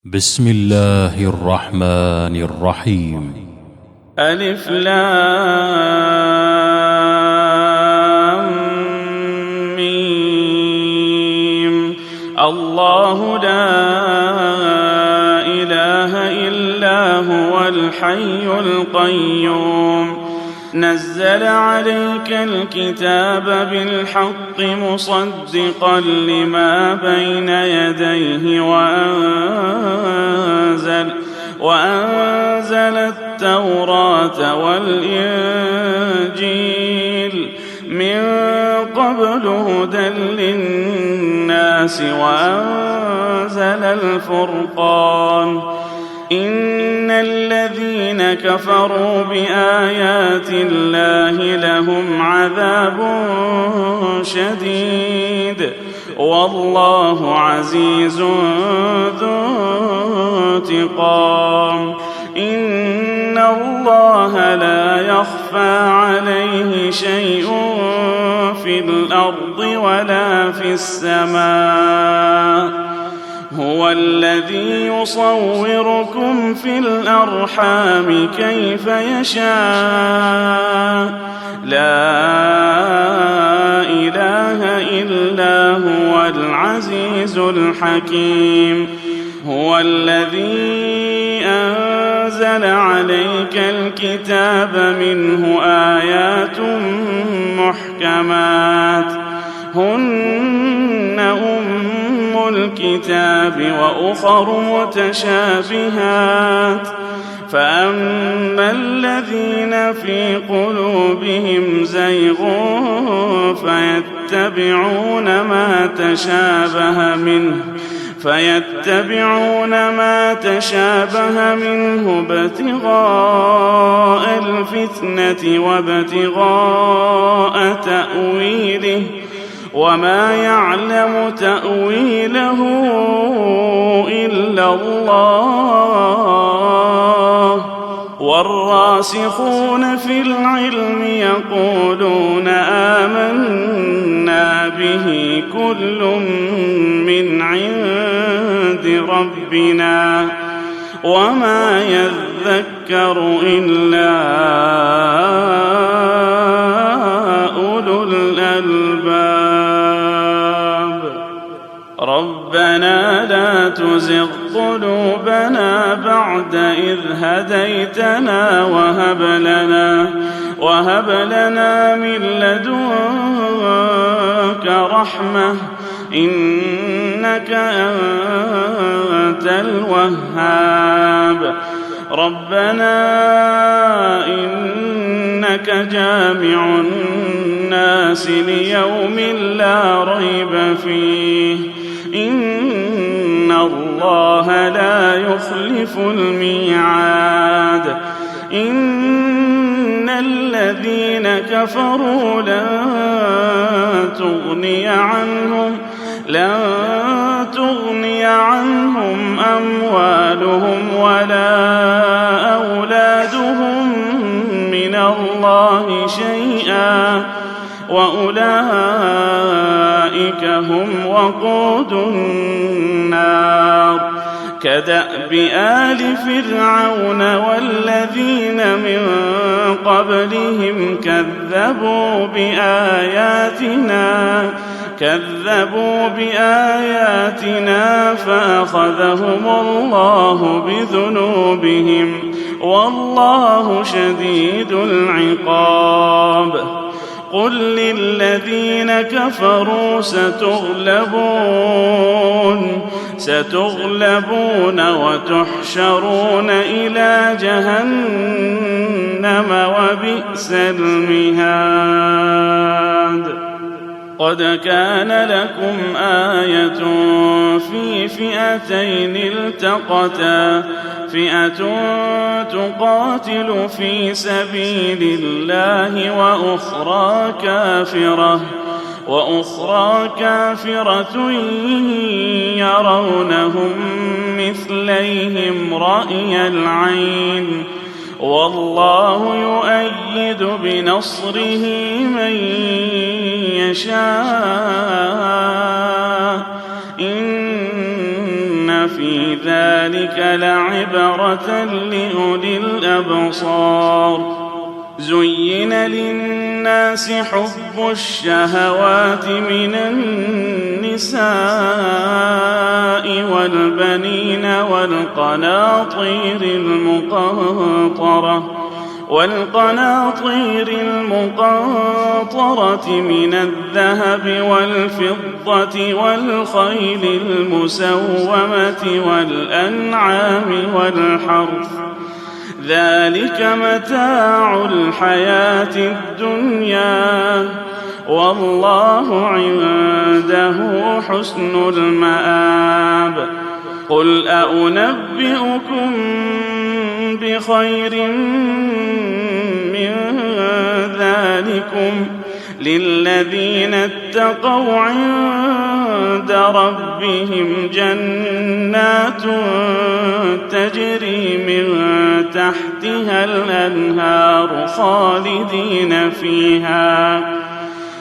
بسم الله الرحمن الرحيم. ألف لام ميم. الله لا إله إلا هو الحي القيوم نزل عليك الكتاب بالحق مصدقا لما بين يديه وأنزل التوراة والإنجيل من قبل هدى للناس وأنزل الفرقان إن الذين كفروا بآيات الله لهم عذاب شديد والله عزيز ذو انتقام إن الله لا يخفى عليه شيء في الأرض ولا في السماء هو الذي يصوركم في الأرحام كيف يشاء لا إله إلا هو العزيز الحكيم هو الذي أنزل عليك الكتاب منه آيات محكمات هن الكتاب وأخر متشابهات فأما الذين في قلوبهم زيغ فيتبعون ما تشابه منه ابتغاء الفتنة وابتغاء تأويله وما يعلم تأويله إلا الله والراسخون في العلم يقولون آمنا به كل من عند ربنا وما يذكر إلا أولو الألباب ربنا لا تزغ قلوبنا بعد إذ هديتنا وهب لنا من لدنك رحمة إنك أنت الوهاب ربنا إنك جامع الناس ليوم لا ريب فيه إن الله لا يخلف الميعاد إن الذين كفروا لن تغني عنهم أموالهم ولا أولادهم من الله شيئا وأولئك هم وقود النار كدأب آل فرعون والذين من قبلهم كذبوا بآياتنا فأخذهم الله بذنوبهم والله شديد العقاب قل للذين كفروا ستغلبون وتحشرون إلى جهنم وبئس المهاد قد كان لكم آية في فئتين التقتا فئة تقاتل في سبيل الله وأخرى كافرة يرونهم مثليهم رأي العين والله يؤيد بنصره من يشاء إن في ذلك لعبرة لأولي الأبصار. زين للناس حب الشهوات من النساء والبنين والقناطير المقنطرة من الذهب والفضة والخيل المسومة والأنعام والحرث، ذلك متاع الحياة الدنيا، والله عنده حسن المآب. قل أنبئكم بخير من ذلكم للذين اتقوا عند ربهم جنات تجري من تحتها الأنهار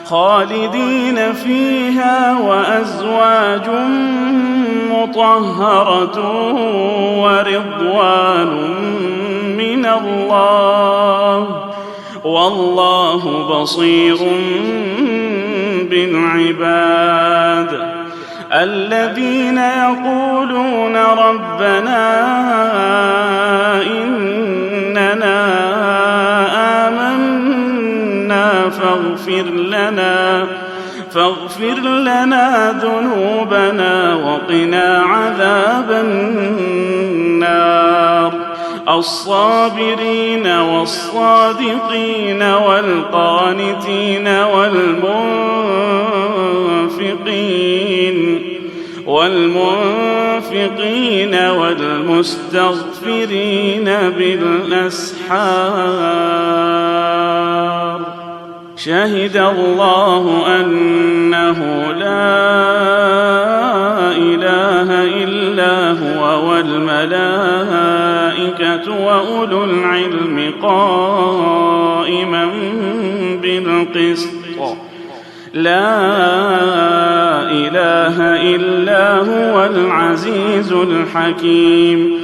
خالدين فيها وأزواج مطهرة ورضوان من الله، والله بصير بالعباد. الذين يقولون ربنا إننا آمنا فاغفر لنا ذنوبنا وقنا عذاب النار. الصابرين والصادقين والقانتين والمنفقين والمستغفرين بالأسحار. شهد الله أنه لا إله إلا هو والملائكة وأولو العلم قائما بالقسط، لا إله إلا هو العزيز الحكيم.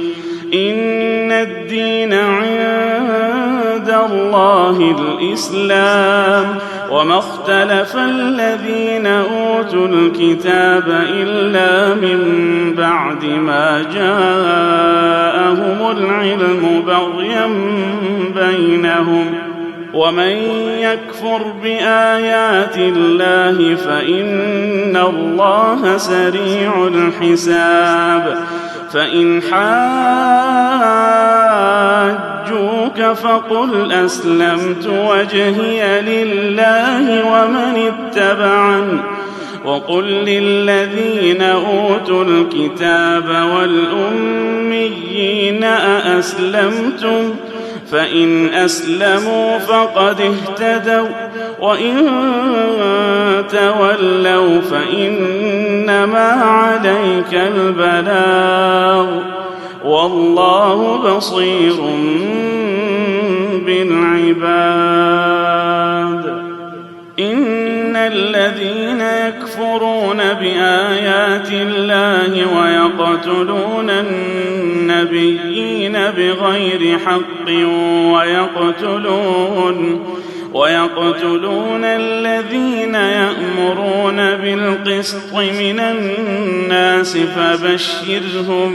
إن الدين عند الله الإسلام، وما اختلف الذين أوتوا الكتاب إلا من بعد ما جاءهم العلم بغيا بينهم. ومن يكفر بآيات الله فإن الله سريع الحساب. فإن حاجوك فقل أسلمت وجهي لله ومن اتبعني، وقل للذين أوتوا الكتاب والأميين أأسلمتم؟ فإن أسلموا فقد اهتدوا، وإن تولوا فإنما عليك البلاغ، والله بصير بالعباد. إن الذين يكفرون بآيات الله ويقتلون النبيين بغير حق ويقتلون الذين يأمرون بالقسط من الناس فبشرهم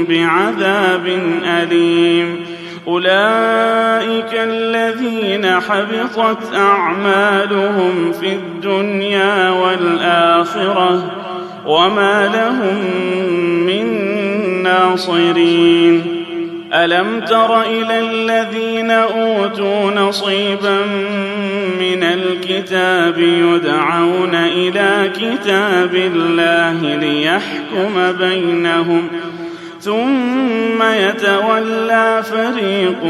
بعذاب أليم. أولئك الذين حبطت أعمالهم في الدنيا والآخرة وما لهم من ناصرين. ألم تر إلى الذين أوتوا نصيبا من الكتاب يدعون إلى كتاب الله ليحكم بينهم ثم يتولى فريق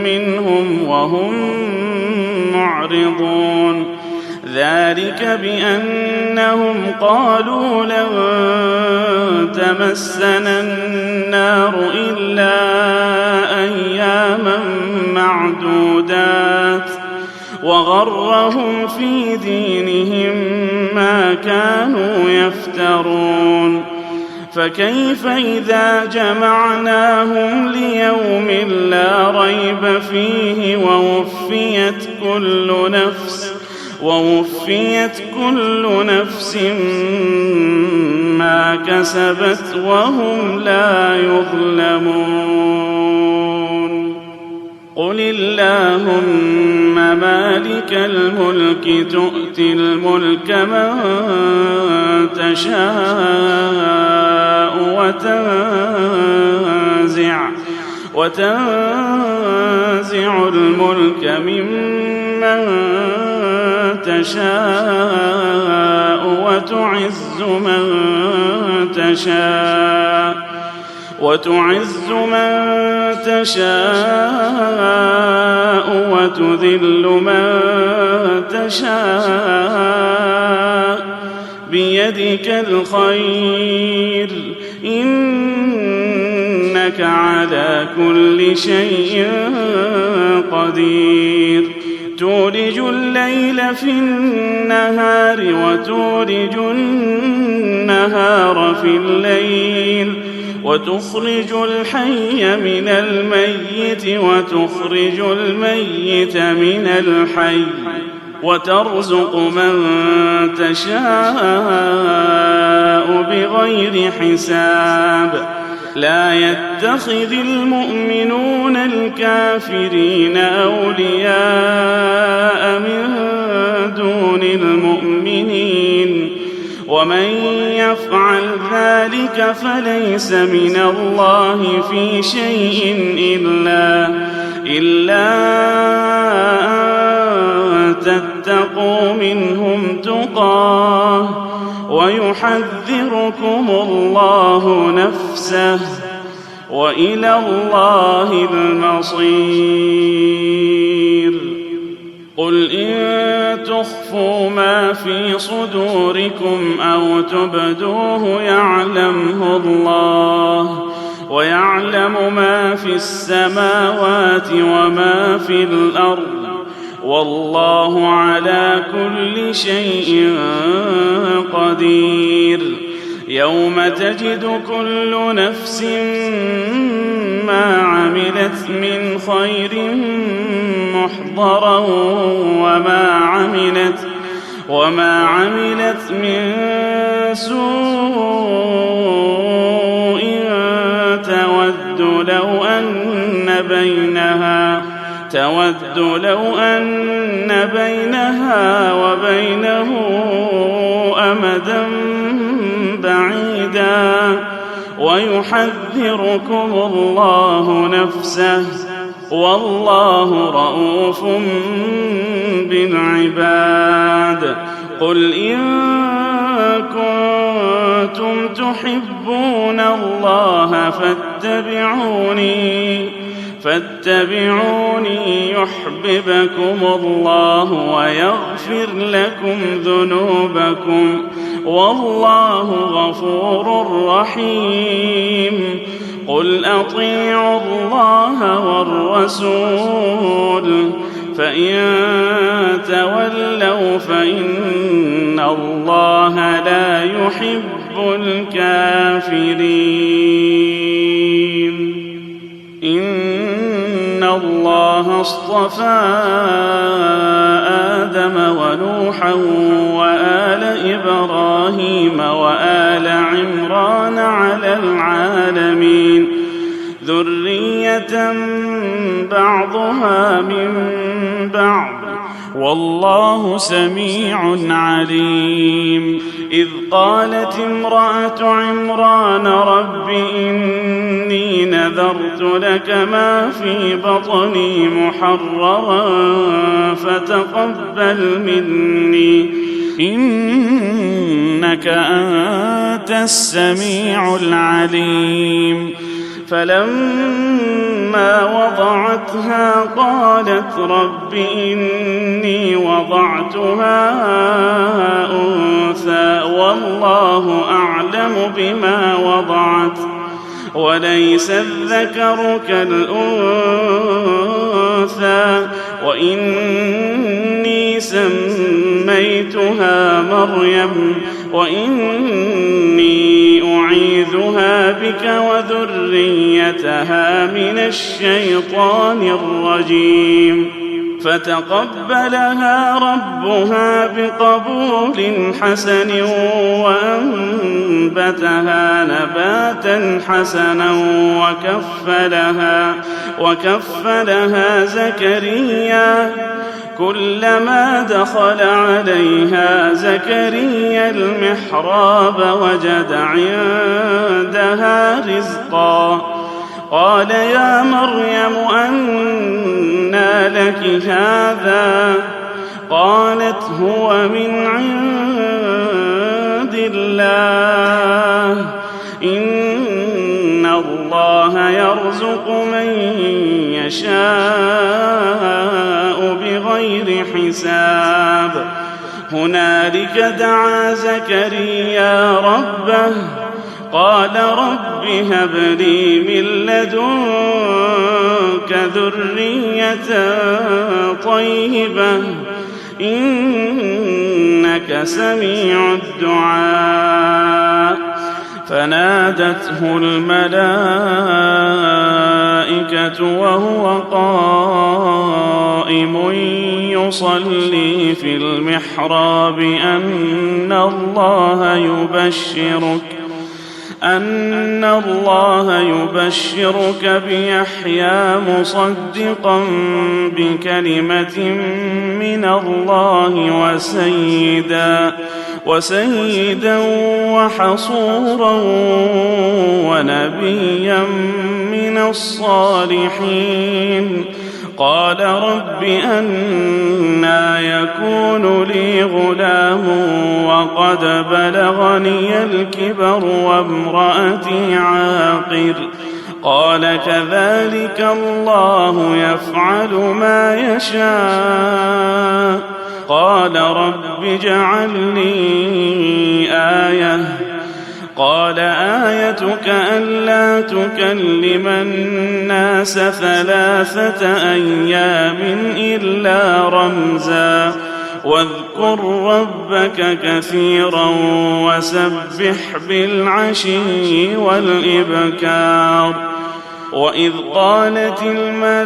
منهم وهم معرضون. ذلك بأنهم قالوا لن تمسنا النار إلا أياما معدودات وغرهم في دينهم ما كانوا يفترون. فكيف إذا جمعناهم ليوم لا ريب فيه ووفيت كل نفس ما كسبت وهم لا يظلمون. قل اللهم مالك الملك تؤتي الملك من تشاء وتنزع الملك ممن تشاء وتعز من تشاء وتذل من تشاء بيدك الخير إنك على كل شيء قدير. تولج الليل في النهار وتولج النهار في الليل وتخرج الحي من الميت وتخرج الميت من الحي وترزق من تشاء بغير حساب. لا يتخذ المؤمنون الكافرين أولياء من دون المؤمنين ومن يفعل ذلك فليس من الله في شيء إلا أن تتقوا منهم تقاه ويحذركم الله نفسه وإلى الله المصير. قل إن تخفوا ما في صدوركم أو تبدوه يعلمه الله ويعلم ما في السماوات وما في الأرض والله على كل شيء قدير. يوم تجد كل نفس ما عملت من خير محضرا وما عملت من سوء تود لو أن بينها وبينه أمدا بعيدا ويحذركم الله نفسه والله رؤوف بالعباد. قل إن كنتم تحبون الله فاتبعوني يحببكم الله ويغفر لكم ذنوبكم والله غفور رحيم. قل أطيعوا الله والرسول فإن تولوا فإن الله لا يحب الكافرين. إن الله اصطفى آدم ونوحا وآل إبراهيم وآل عمران على العالمين ذرية بعضها من بعض والله سميع عليم. إذ قالت امرأة عمران رب إني نذرت لك ما في بطني محررا فتقبل مني إنك أنت السميع العليم. فلما وضعتها قالت رب إني وضعتها أنثى والله أعلم بما وضعت وليس الذكر كالأنثى وإني سميتها مريم وإني أعيذ أعيذها بك وذريتها من الشيطان الرجيم فتقبلها ربها بقبول حسن وأنبتها نباتا حسنا وكفلها زكريا كلما دخل عليها زكريا المحراب وجد عندها رزقا قال يا مريم أنى لك هذا قالت هو من عند الله إن الله يرزق من يشاء بغير حساب هنالك دعا زكريا ربه قال رب هب لي من لدنك ذرية طيبة إنك سميع الدعاء فنادته الملائكة وهو قائم يصلي في المحراب أن الله يبشرك بيحيى مصدقا بكلمة من الله وسيدا وحصورا ونبيا من الصالحين قال رب أنى يكون لي غلام وقد بلغني الكبر وامرأتي عاقر قال كذلك الله يفعل ما يشاء قال رب اجعل لي آية قال آيتك ألا تكلم الناس 3 أيام إلا رمزا واذكر ربك كثيرا وسبح بالعشي والإبكار وإذ قالت الملائكة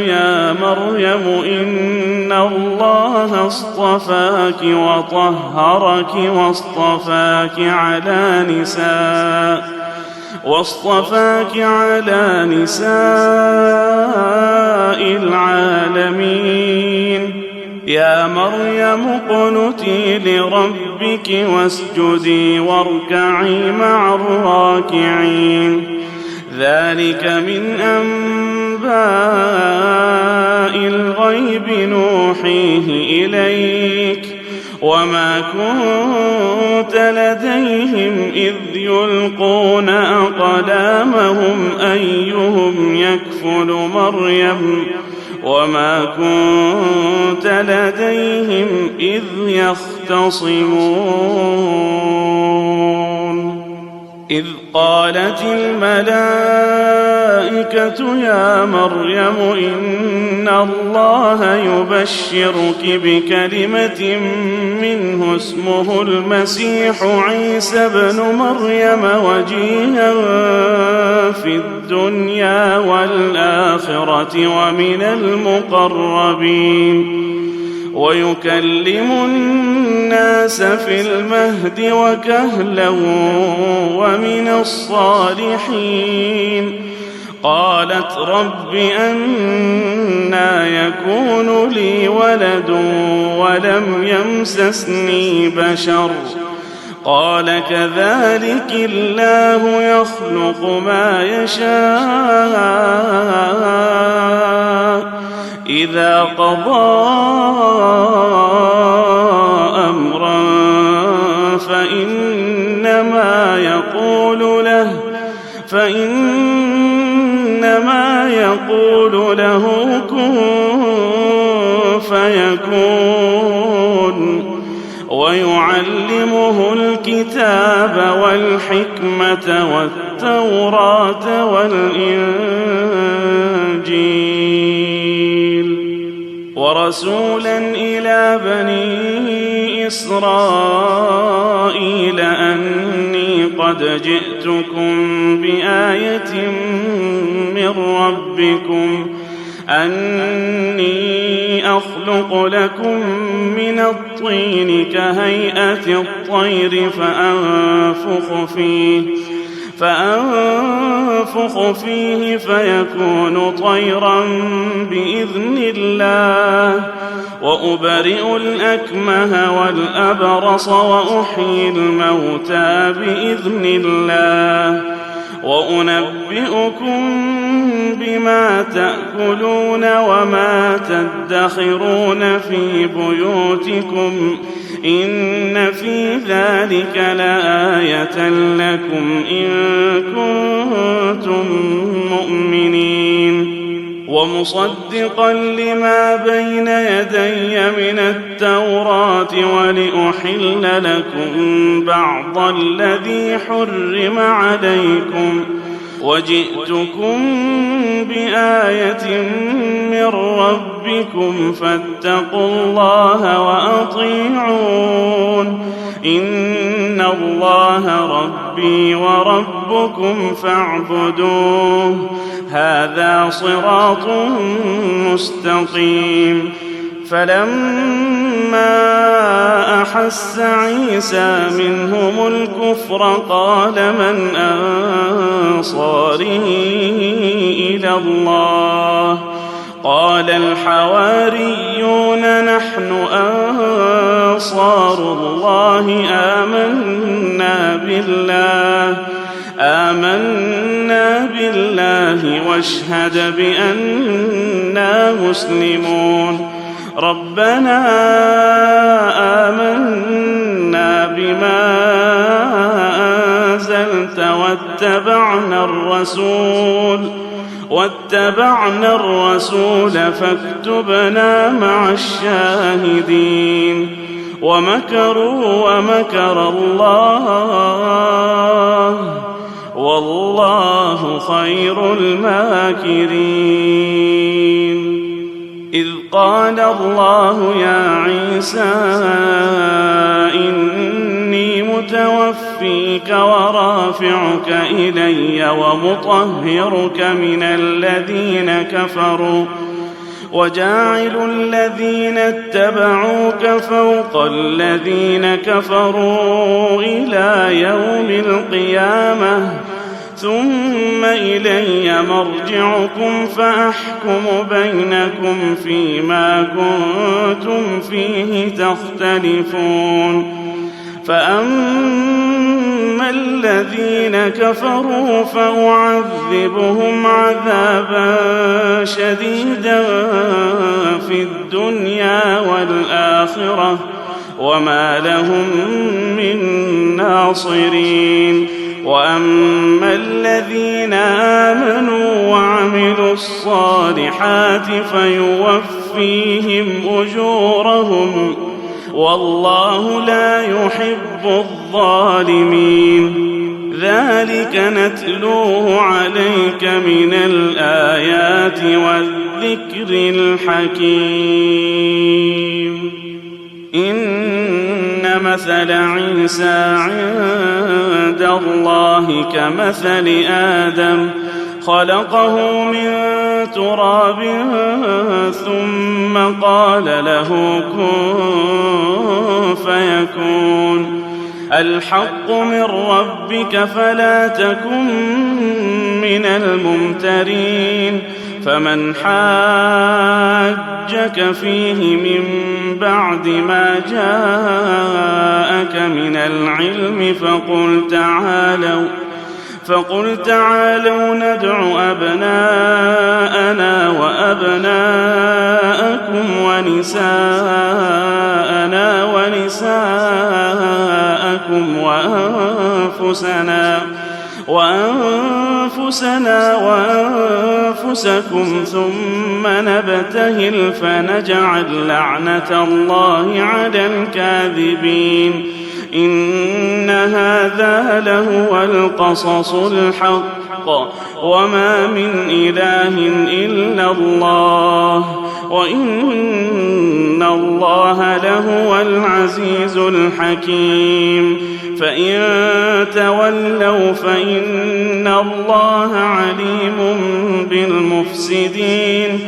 يا مريم إن الله اصطفاك وطهرك واصطفاك على نساء العالمين يا مريم اقنتي لربك واسجدي واركعي مع الراكعين ذلك من أنباء الغيب نوحيه إليك وما كنت لديهم إذ يلقون أقلامهم أيهم يكفل مريم وما كنت لديهم إذ يختصمون إذ قالت الملائكة يا مريم إن الله يبشرك بكلمة منه اسمه المسيح عيسى بن مريم وجيها في الدنيا والآخرة ومن المقربين ويكلم الناس في المهد وكهلا ومن الصالحين قالت رب أنى يكون لي ولد ولم يمسسني بشر قال كذلك الله يخلق ما يشاء إذا قضى أمرا فإنما يقول له كن فيكون ويعلمه الكتاب والحكمة والتوراة والإنجيل ورسولا إلى بني إسرائيل أني قد جئتكم بآية من ربكم أني أخلق لكم من الطين كهيئة الطير فأنفخ فيه فيكون طيرا بإذن الله وأبرئ الأكمه والأبرص وأحيي الموتى بإذن الله وأنبئكم بما تأكلون وما تدخرون في بيوتكم إن في ذلك لآية لكم إن كنتم مؤمنين ومصدقا لما بين يدي من التوراة ولأحل لكم بعض الذي حرم عليكم وجئتكم بآية من ربكم فاتقوا الله وأطيعون إن الله ربي وربكم فاعبدوه هذا صراط مستقيم فلما أحس عيسى منهم الكفر قال من أنصاره إلى الله قال الحواريون نحن أنصار الله آمنا بالله واشهد بأننا مسلمون ربنا آمنا بما أنزلت واتبعنا الرسول فاكتبنا مع الشاهدين ومكروا ومكر الله والله خير الماكرين إذ قال الله يا عيسى إني متوفيك ورافعك إلي ومطهرك من الذين كفروا وجاعل الذين اتبعوك فوق الذين كفروا إلى يوم القيامة ثم إلي مرجعكم فأحكم بينكم فيما كنتم فيه تختلفون فأما الذين كفروا فأعذبهم عذابا شديدا في الدنيا والآخرة وما لهم من ناصرين وأما الذين آمنوا وعملوا الصالحات فيوفيهم أجورهم والله لا يحب الظالمين ذلك نتلوه عليك من الآيات والذكر الحكيم إن مثل عيسى عند الله كمثل آدم خلقه من تراب ثم قال له كن فيكون الحق من ربك فلا تكن من الممترين فمن حاجك فيه من بعد ما جاءك من العلم فقل تعالوا ندع أبناءنا وأبناءكم ونساءنا ونساءكم وأنفسنا وأنفسكم ثم نبتهل فنجعل لعنة الله على الكاذبين إن هذا لهو القصص الحق وما من إله إلا الله وإن الله لهو العزيز الحكيم فإن تولوا فإن الله عليم بالمفسدين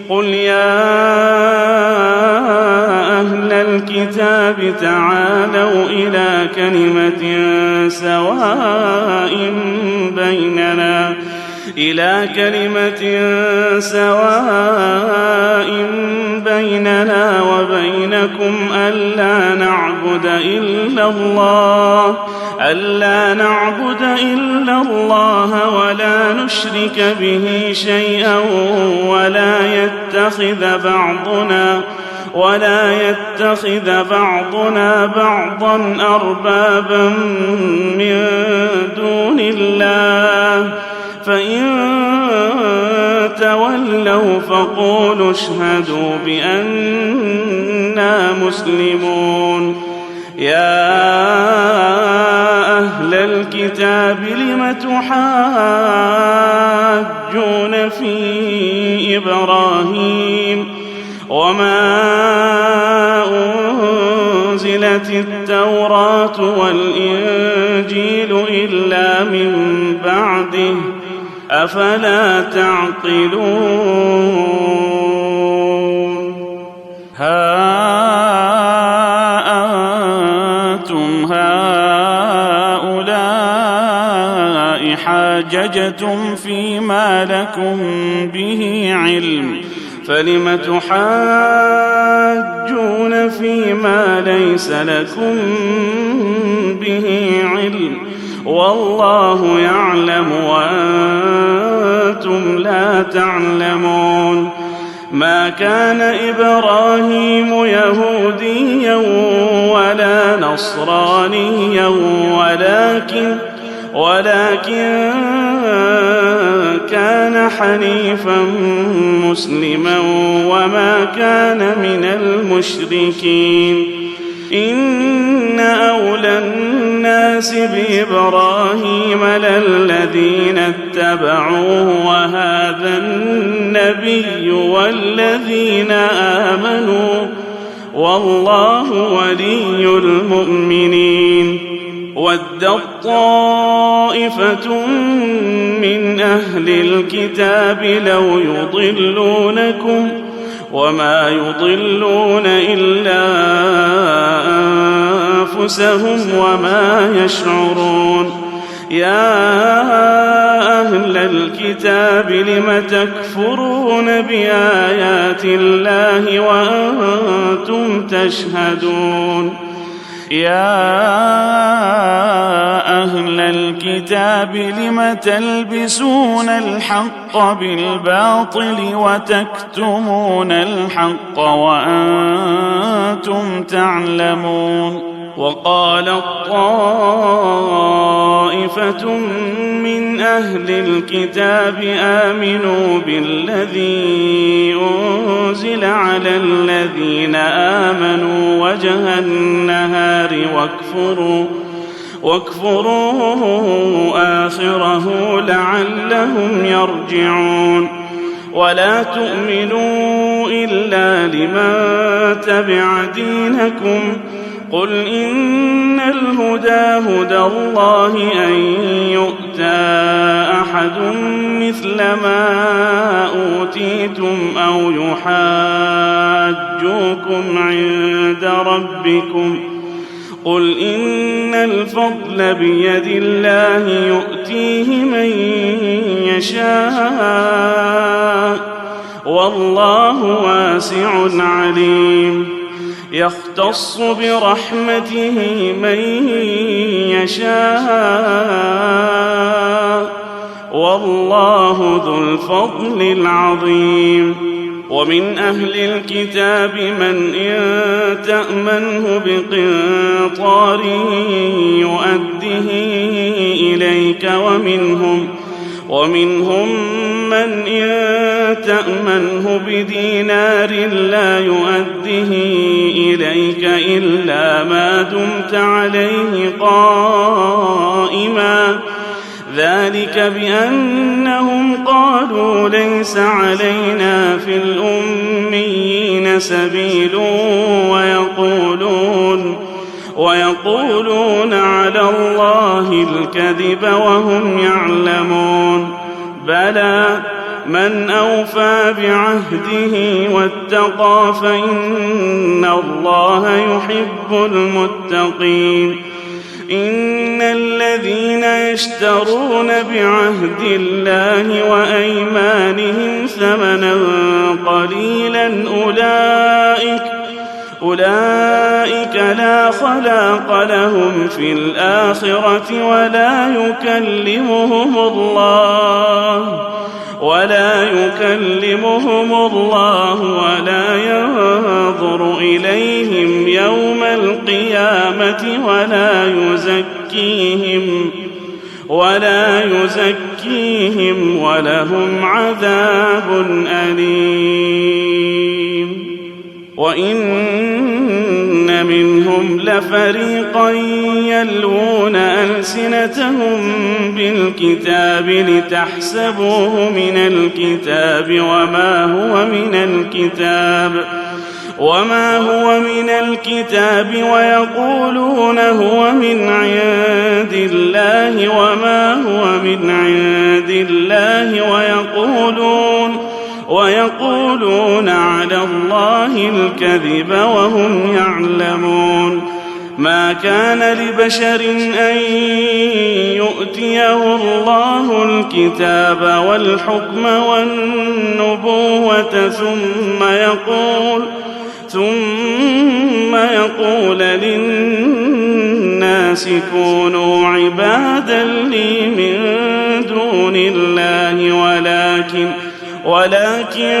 قل يا أهل الكتاب تعالوا إلى كلمة سواء بيننا وبينكم ألا نعبد إلا الله ولا نشرك به شيئا ولا يتخذ بعضنا بعضا أربابا من دون الله فإن تولوا فقولوا اشهدوا بأننا مسلمون يا أهل الكتاب لم تحاجون في إبراهيم وما أنزلت التوراة والإنجيل إلا من بعده أفلا تعقلون ها أنتم هؤلاء حاججتم فيما لكم به علم فلم تحاجون فيما ليس لكم به علم والله يعلم وأنتم لا تعلمون ما كان إبراهيم يهوديا ولا نصرانيا ولكن كان حنيفا مسلما وما كان من المشركين إن أولى الناس بإبراهيم للذين اتبعوه وهذا النبي والذين آمنوا والله ولي المؤمنين ودت طائفة من أهل الكتاب لو يضلونكم وما يضلون إلا أنفسهم وما يشعرون يا أهل الكتاب لم تكفرون بآيات الله وأنتم تشهدون يا أهل الكتاب لم تلبسون الحق بالباطل وتكتمون الحق وأنتم تعلمون وقالت طائفة من أهل الكتاب آمنوا بالذي أنزل على الذين آمنوا وجه النهار واكفروا آخره لعلهم يرجعون ولا تؤمنوا إلا لمن تبع دينكم قل إن الهدى هدى الله أن يؤتى أحد مثل ما أوتيتم أو يحاجوكم عند ربكم قل إن الفضل بيد الله يؤتيه من يشاء والله واسع عليم يختص برحمته من يشاء والله ذو الفضل العظيم ومن أهل الكتاب من إن تأمنه بقنطار يؤده إليك ومنهم من إن تأمنه بدينار لا يؤده إليك إلا ما دمت عليه قائما ذلك بأنهم قالوا ليس علينا في الأميين سبيل ويقولون على الله الكذب وهم يعلمون بلى من أوفى بعهده واتقى فإن الله يحب المتقين إن الذين يشترون بعهد الله وأيمانهم ثمنا قليلا أولئك لا خلاق لهم في الآخرة ولا يكلمهم الله ولا ينظر إليهم يوم القيامة ولا يزكيهم ولهم عذاب أليم وإن منهم لفريقا يلوون ألسنتهم بالكتاب لتحسبوه من الكتاب وما هو من الكتاب ويقولون هو من عند الله وما هو من عند الله ويقولون على الله الكذب وهم يعلمون ما كان لبشر أن يؤتيه الله الكتاب والحكم والنبوة ثم يقول للناس كونوا عبادا لي من دون الله ولكن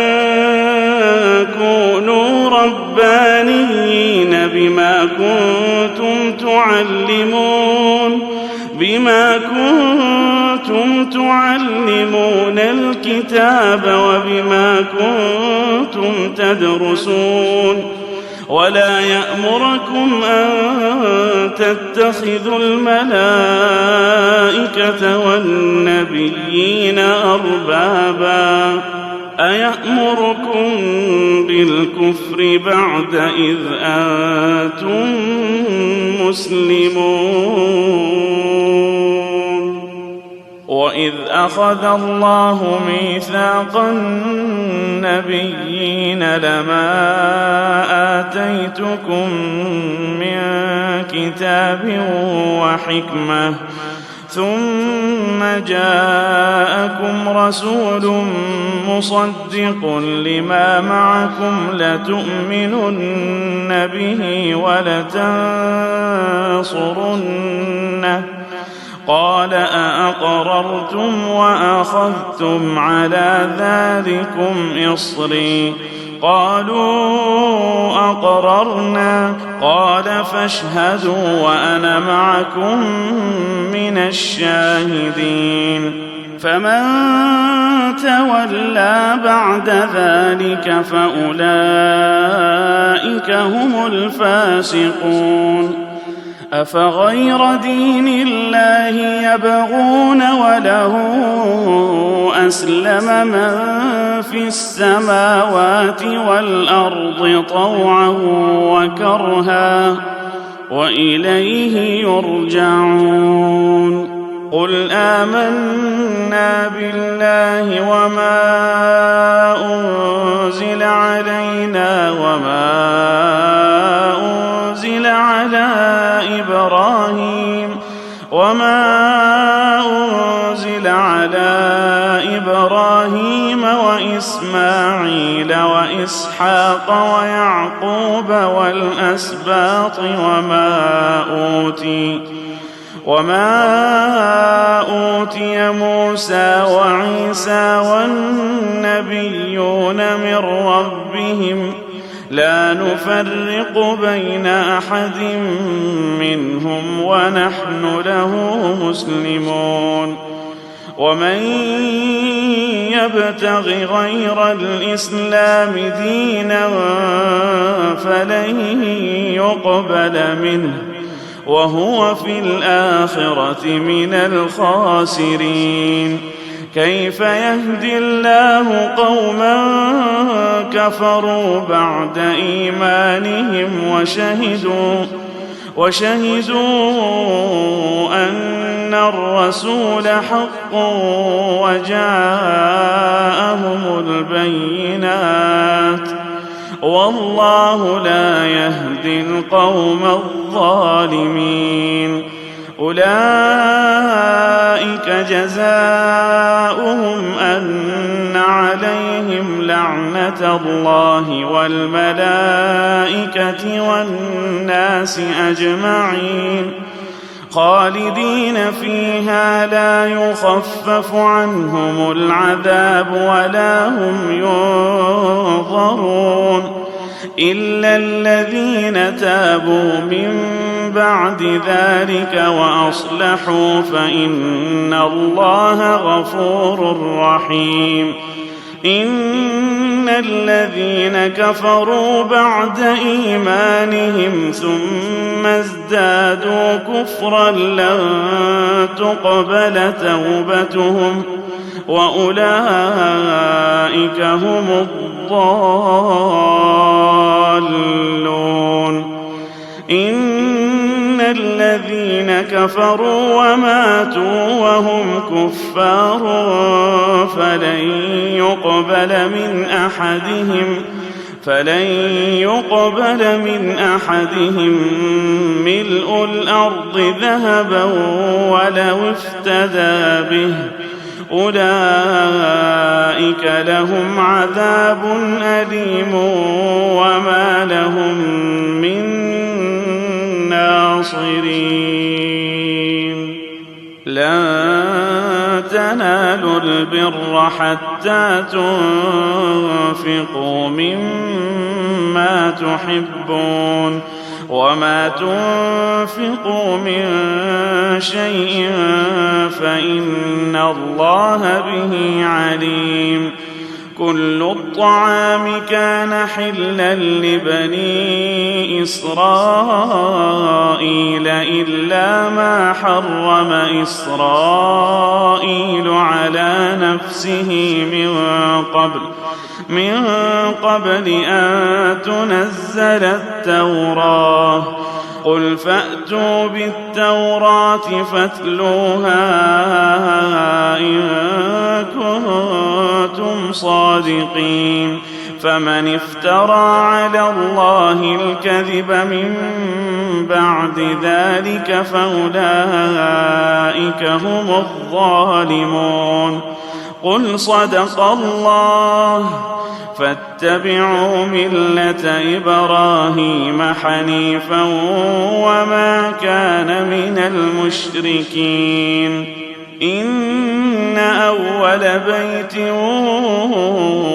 كونوا ربانيين بما كنتم تعلمون الكتاب وبما كنتم تدرسون ولا يأمركم أن تتخذوا الملائكة والنبيين أربابا أيأمركم بالكفر بعد إذ أنتم مسلمون وإذ أخذ الله ميثاق النبيين لما آتيتكم من كتاب وحكمة ثم جاءكم رسول مصدق لما معكم لتؤمنن به ولتنصرنه قال أأقررتم وأخذتم على ذلكم إصري قالوا أقررنا قال فاشهدوا وأنا معكم من الشاهدين فمن تولى بعد ذلك فأولئك هم الفاسقون أفغير دين الله يبغون وله أسلم من في السماوات والأرض طوعا وكرها وإليه يرجعون قل آمنا بالله وما أنزل علينا وما أنزل على إبراهيم وإسماعيل وإسحاق ويعقوب والأسباط وما أوتي موسى وعيسى والنبيون من ربهم لا نفرق بين أحد منهم ونحن له مسلمون ومن يبتغ غير الإسلام دينا فلن يقبل منه وهو في الآخرة من الخاسرين. كيف يهدي الله قوما كفروا بعد إيمانهم وشهدوا أن الرسول حق وجاءهم البينات والله لا يهدي القوم الظالمين. أولئك جزاؤهم أن عليهم لعنة الله والملائكة والناس أجمعين خالدين فيها لا يخفف عنهم العذاب ولا هم ينظرون إلا الذين تابوا من بعد ذلك وأصلحوا فإن الله غفور رحيم. إن الذين كفروا بعد إيمانهم ثم ازدادوا كفرا لن تقبل توبتهم وأولئك هم الضالون. إن الذين كفروا وماتوا وهم كفار فلن يقبل من أحدهم ملء الأرض ذهبا ولو افتدى به أولئك لهم عذاب أليم وما لهم من ناصرين. لن تنالوا البر حتى تنفقوا مما تحبون وما تنفقوا من شيء فإن الله به عليم. كل الطعام كان حلا لبني إسرائيل إلا ما حرم إسرائيل على نفسه من قبل أن تنزل التوراة. قل فأتوا بالتوراة فاتلوها إن كنتم صادقين. فمن افترى على الله الكذب من بعد ذلك فأولئك هم الظالمون. قل صدق الله فاتبعوا ملة إبراهيم حنيفا وما كان من المشركين. إن أول بيت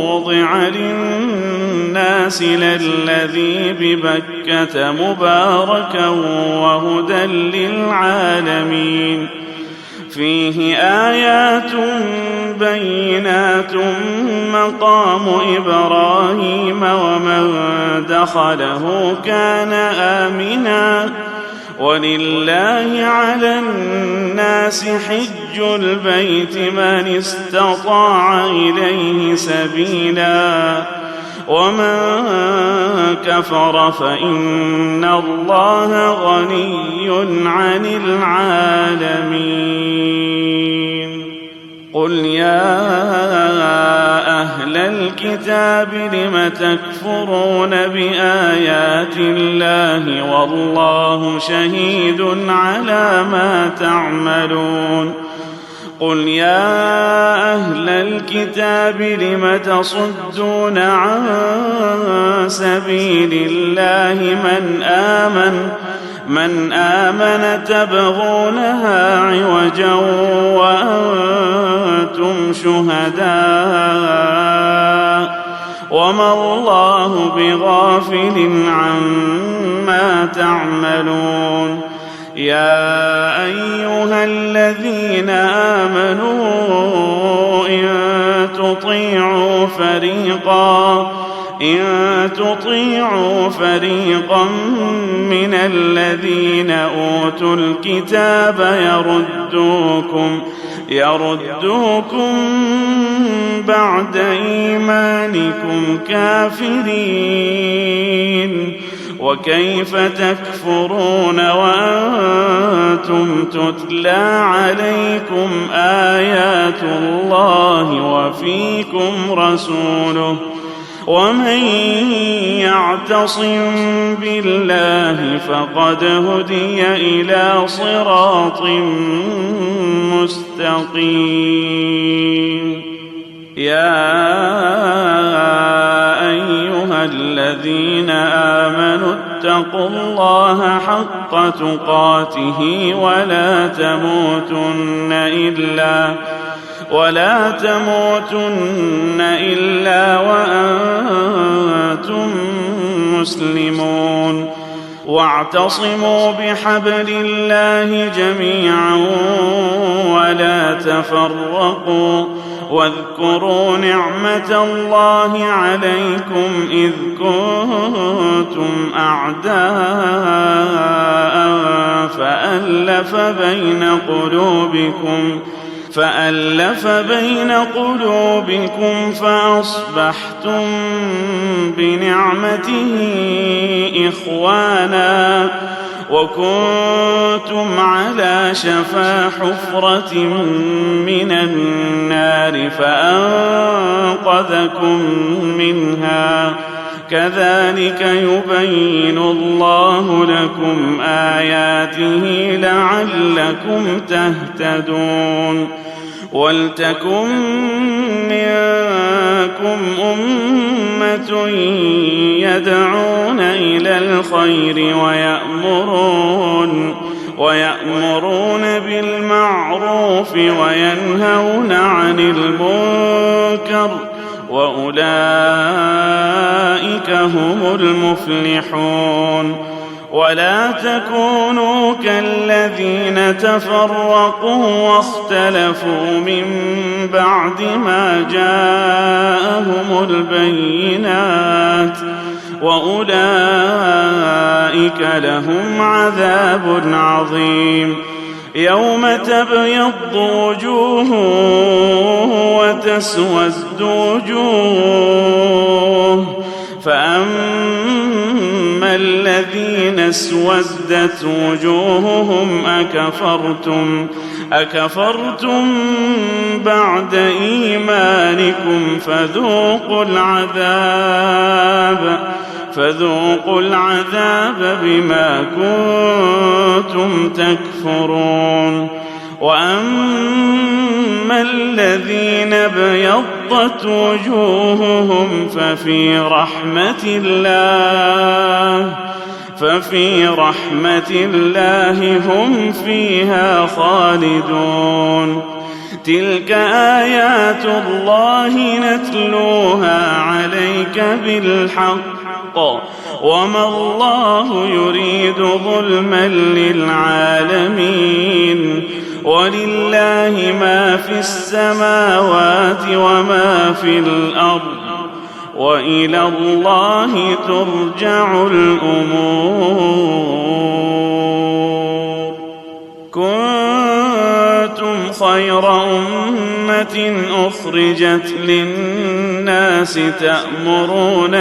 وضع للناس للذي ببكة مباركا وهدى للعالمين فيه آيات بينات مقام إبراهيم ومن دخله كان آمنا ولله على الناس حج البيت من استطاع إليه سبيلا ومن كفر فإن الله غني عن العالمين. قل يا أهل الكتاب لم تكفرون بآيات الله والله شهيد على ما تعملون. قل يا أهل الكتاب لم تصدون عن سبيل الله من آمن تبغونها عوجا وأنتم شهداء وما الله بغافل عما تعملون. يا أيها الذين آمنوا إن تطيعوا فريقا من الذين أوتوا الكتاب يردوكم بعد إيمانكم كافرين. وكيف تكفرون وأنتم تتلى عليكم آيات الله وفيكم رسوله؟ ومن يعتصم بالله فقد هدي إلى صراط مستقيم. يا أيها الذين آمنوا اتقوا الله حق تقاته ولا تموتن إلا وأنتم مسلمون. واعتصموا بحبل الله جميعا ولا تفرقوا. واذكروا نعمة الله عليكم إذ كنتم أعداء فألف بين قلوبكم فأصبحتم بنعمته إخوانا وكنتم على شفا حفرة من النار فأنقذكم منها. كذلك يبين الله لكم آياته لعلكم تهتدون. ولتكن منكم أمة يدعون إلى الخير ويأمرون بالمعروف وينهون عن المنكر وأولئك هم المفلحون. ولا تكونوا كالذين تفرقوا واختلفوا من بعد ما جاءهم البينات وأولئك لهم عذاب عظيم. يوم تبيض وجوه وتسود وجوه فأما الذين اسودت وجوههم أكفرتم بعد إيمانكم فذوقوا العذاب بما كنتم تكفرون. وأما الذين ابيضت وجوههم ففي رحمة الله هم فيها خالدون. تلك آيات الله نتلوها عليك بالحق وما الله يريد ظلما للعالمين. ولله ما في السماوات وما في الأرض وإلى الله ترجع الأمور. كنتم خير أمة أخرجت للناس تأمرون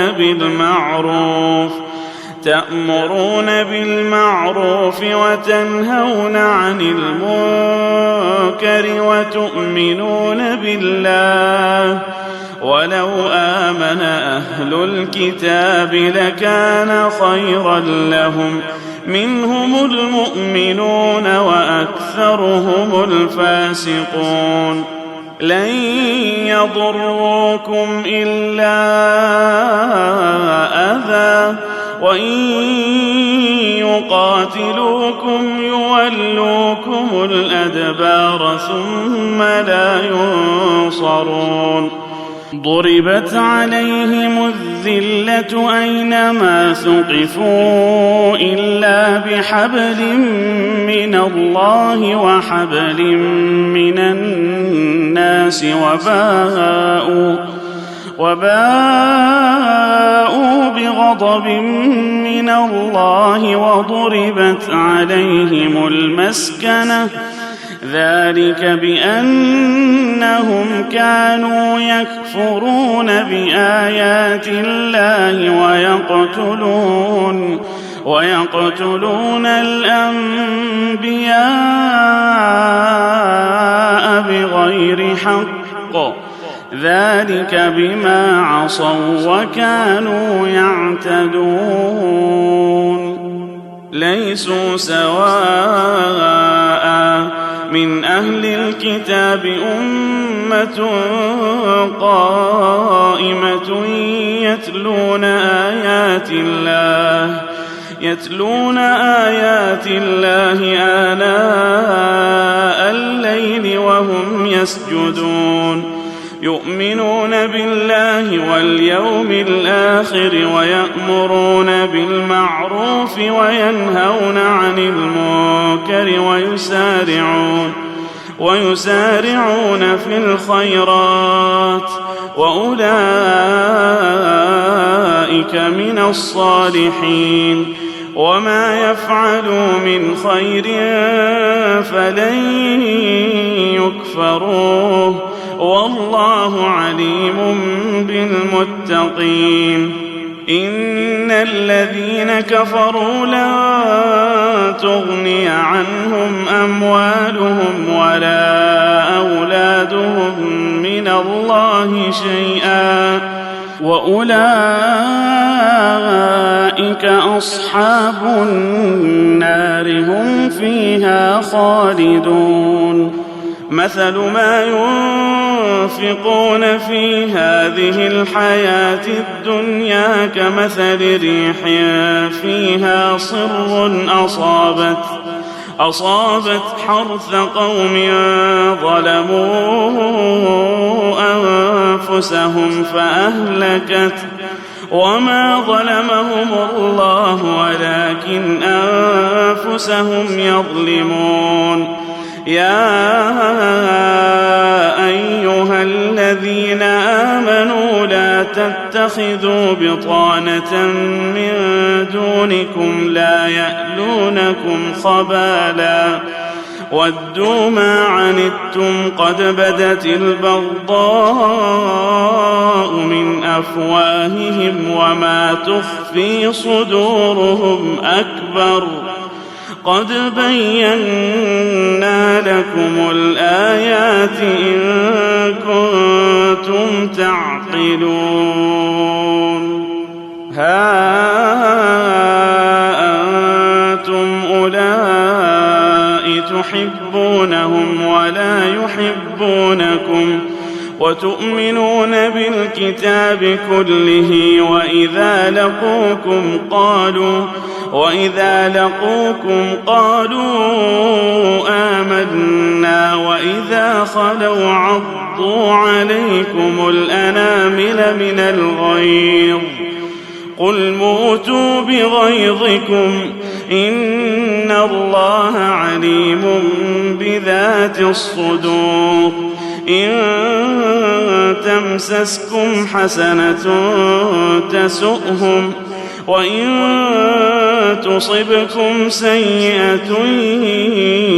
بالمعروف وتنهون عن المنكر وتؤمنون بالله. ولو آمن أهل الكتاب لكان خيرا لهم منهم المؤمنون وأكثرهم الفاسقون. لن يضروكم إلا أذى وإن يقاتلوكم يولوكم الأدبار ثم لا ينصرون. ضربت عليهم الذلة أينما ثقفوا إلا بحبل من الله وحبل من الناس وباءوا بغضب من الله وضربت عليهم المسكنة ذلك بأنهم كانوا يكفرون بآيات الله ويقتلون الأنبياء بغير حق ذلك بما عصوا وكانوا يعتدون ليسوا سواء من أهل الكتاب أمة قائمة يتلون آيات الله آناء الليل وهم يسجدون يؤمنون بالله واليوم الآخر ويأمرون بالمعروف وينهون عن المنكر ويسارعون في الخيرات وأولئك من الصالحين وما يفعلوا من خير فلن يكفروه والله عليم بالمتقين إن الذين كفروا لن تغني عنهم أموالهم ولا أولادهم من الله شيئا وأولئك أصحاب النار هم فيها خالدون مثل ما ينفقون في هذه الحياة الدنيا كمثل ريح فيها صر أصابت حرث قوم ظلموا أنفسهم فأهلكت وما ظلمهم الله ولكن أنفسهم يظلمون يا أيها الذين آمنوا لا تتخذوا بطانة من دونكم لا يألونكم خبالا ودوا ما عنتم قد بدت البغضاء من أفواههم وما تخفي صدورهم أكبر قد بينا لكم الآيات إن كنتم تعقلون ها أنتم أولئك تحبونهم ولا يحبونكم وتؤمنون بالكتاب كله وإذا لقوكم قالوا آمنا وإذا خلوا عضوا عليكم الأنامل من الغيظ قل موتوا بغيظكم إن الله عليم بذات الصدور إن تمسسكم حسنة تسؤهم وإن تصبكم سيئة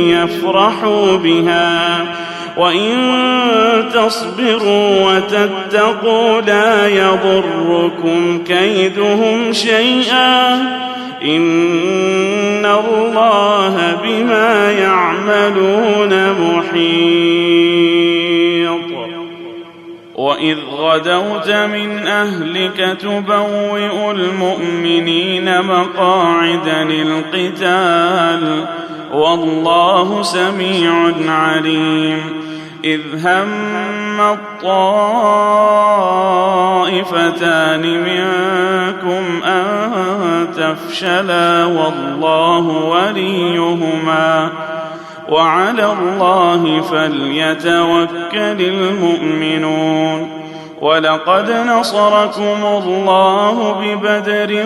يفرحوا بها وإن تصبروا وتتقوا لا يضركم كيدهم شيئا إن الله بما يعملون محيط وإذ غدوت من أهلك تبوئ المؤمنين مقاعد للقتال والله سميع عليم إذ هم الطائفتان منكم أن تفشلا والله وليهما وعلى الله فليتوكل المؤمنون ولقد نصركم الله ببدر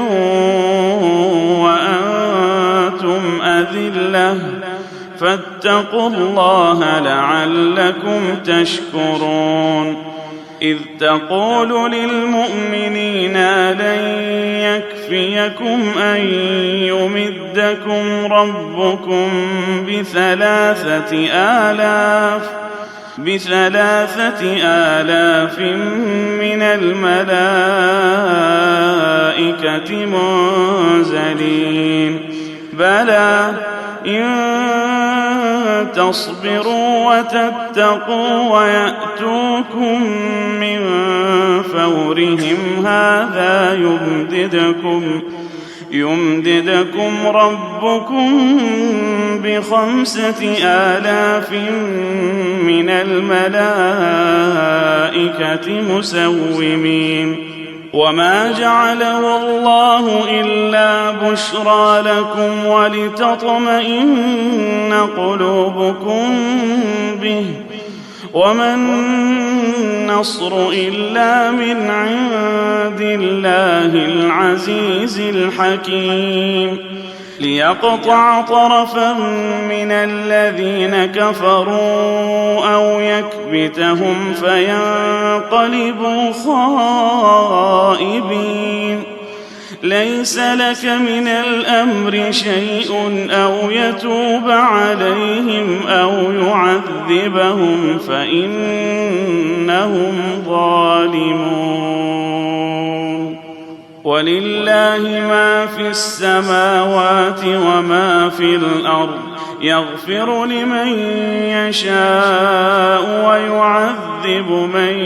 وأنتم أذلة فاتقوا الله لعلكم تشكرون إذ تقول للمؤمنين لن يكفيكم أن يمدكم ربكم ب3,000 من الملائكة منزلين بلى إن تصبروا وتتقوا ويأتوكم من فورهم هذا يمددكم ربكم ب5,000 من الملائكة مسومين وما جعله الله إلا بشرى لكم ولتطمئن قلوبكم به وما النصر إلا من عند الله العزيز الحكيم ليقطع طرفا من الذين كفروا أو يكبتهم فينقلبوا خائبين ليس لك من الأمر شيء أو يتوب عليهم أو يعذبهم فإنهم ظالمون ولله ما في السماوات وما في الأرض يغفر لمن يشاء ويعذب من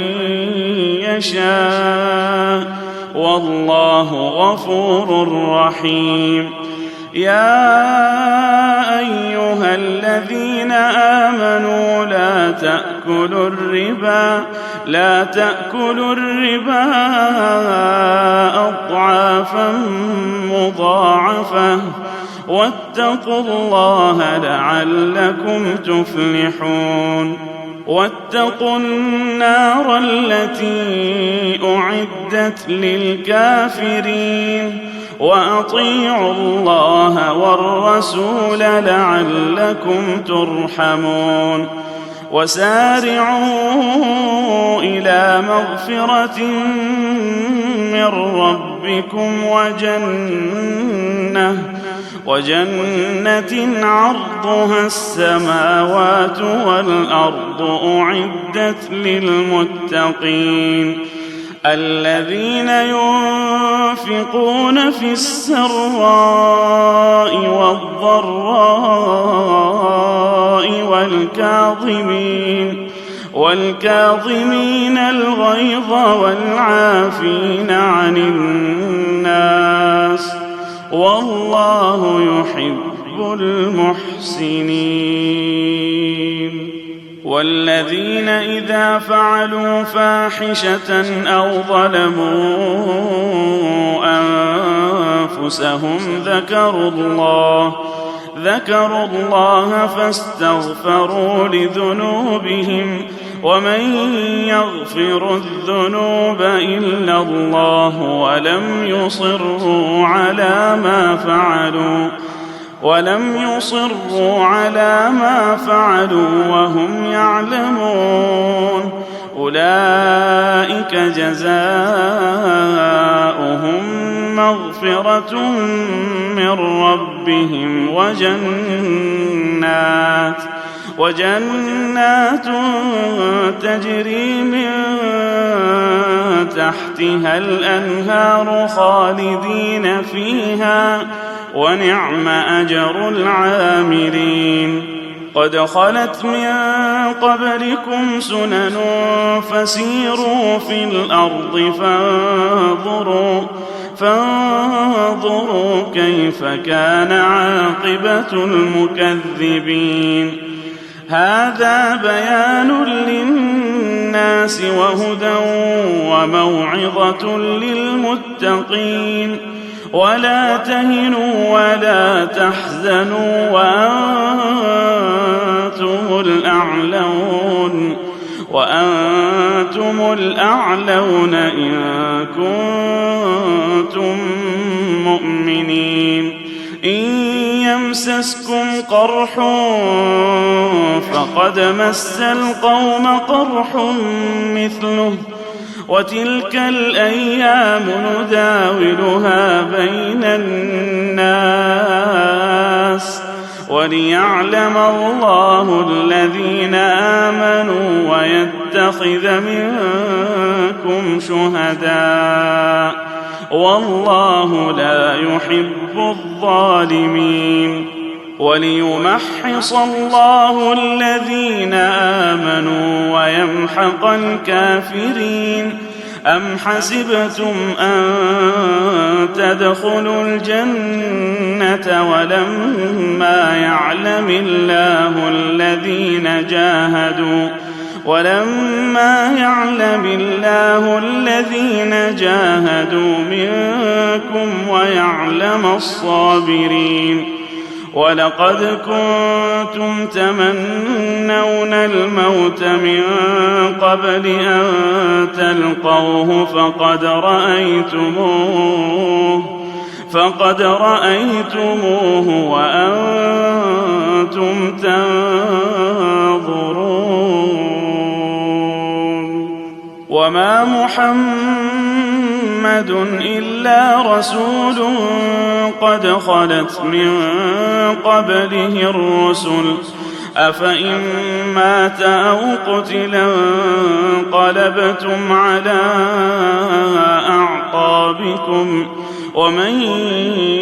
يشاء والله غفور رحيم يا أيها الذين آمنوا لا تأكلوا الربا أضعافا مضاعفة واتقوا الله لعلكم تفلحون واتقوا النار التي أعدت للكافرين وأطيعوا الله والرسول لعلكم ترحمون وسارعوا إلى مغفرة من ربكم وجنة عرضها السماوات والأرض أعدت للمتقين الذين ينفقون في السراء والضراء والكاظمين الغيظ والعافين عن الناس والله يحب المحسنين والذين إذا فعلوا فاحشة أو ظلموا أنفسهم ذكروا الله فاستغفروا لذنوبهم ومن يغفر الذنوب إلا الله ولم يصروا على ما فعلوا وهم يعلمون أولئك جزاؤهم مغفرة من ربهم وجنات تجري من تحتها الأنهار خالدين فيها ونعم أجر العاملين قد خلت من قبلكم سنن فسيروا في الأرض فانظروا كيف كان عاقبة المكذبين هذا بيان للناس وهدى وموعظة للمتقين ولا تهنوا ولا تحزنوا وأنتم الأعلون وأنتم الأعلون إن كنتم مؤمنين إن يمسسكم قرح فقد مس القوم قرح مثله وتلك الأيام نداولها بين الناس وليعلم الله الذين آمنوا ويتخذ منكم شهداء والله لا يحب الظالمين وليمحص الله الذين آمنوا ويمحق الكافرين أم حسبتم أن تدخلوا الجنة ولما يعلم الله الذين جاهدوا منكم ويعلم الصابرين ولقد كنتم تمنون الموت من قبل أن تلقوه فقد رأيتموه وأنتم تنظرون وما محمد إلا رسول قد خلت من قبله الرسل أفإن مات أو قتلا انقلبتم على أعقابكم ومن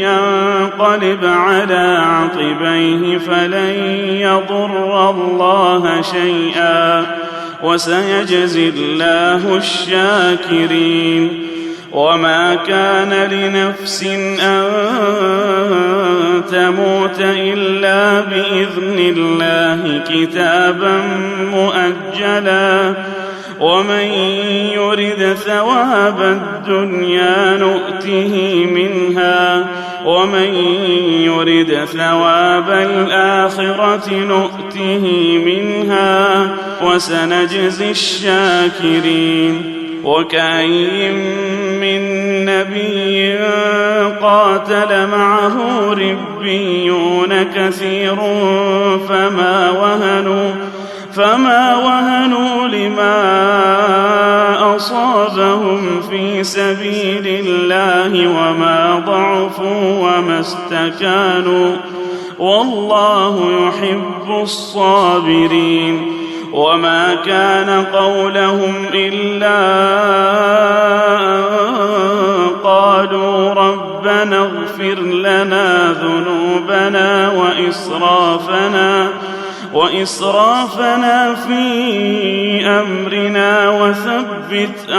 ينقلب على عقبيه فلن يضر الله شيئا وسيجزي الله الشاكرين وما كان لنفس أن تموت إلا بإذن الله كتابا مؤجلا ومن يرد ثواب الدنيا نؤته منها ومن يرد ثواب الآخرة نؤته منها وسنجزي الشاكرين وكأين من نبي قاتل معه ربيون كثير فما وهنوا لما أصابهم في سبيل الله وما ضعفوا وما استكانوا والله يحب الصابرين وما كان قولهم إلا أن قالوا ربنا اغفر لنا ذنوبنا وإسرافنا في أمرنا وثبت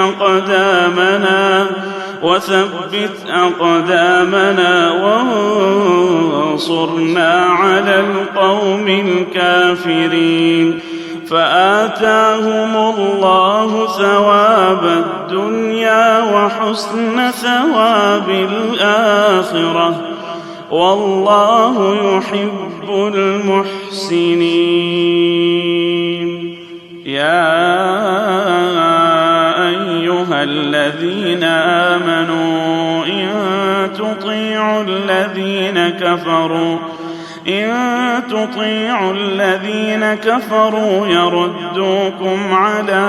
أقدامنا وانصرنا على القوم الكافرين فآتاهم الله ثواب الدنيا وحسن ثواب الآخرة والله يحب المحسنين يا أيها الذين آمنوا إن تطيعوا الذين كفروا يردوكم على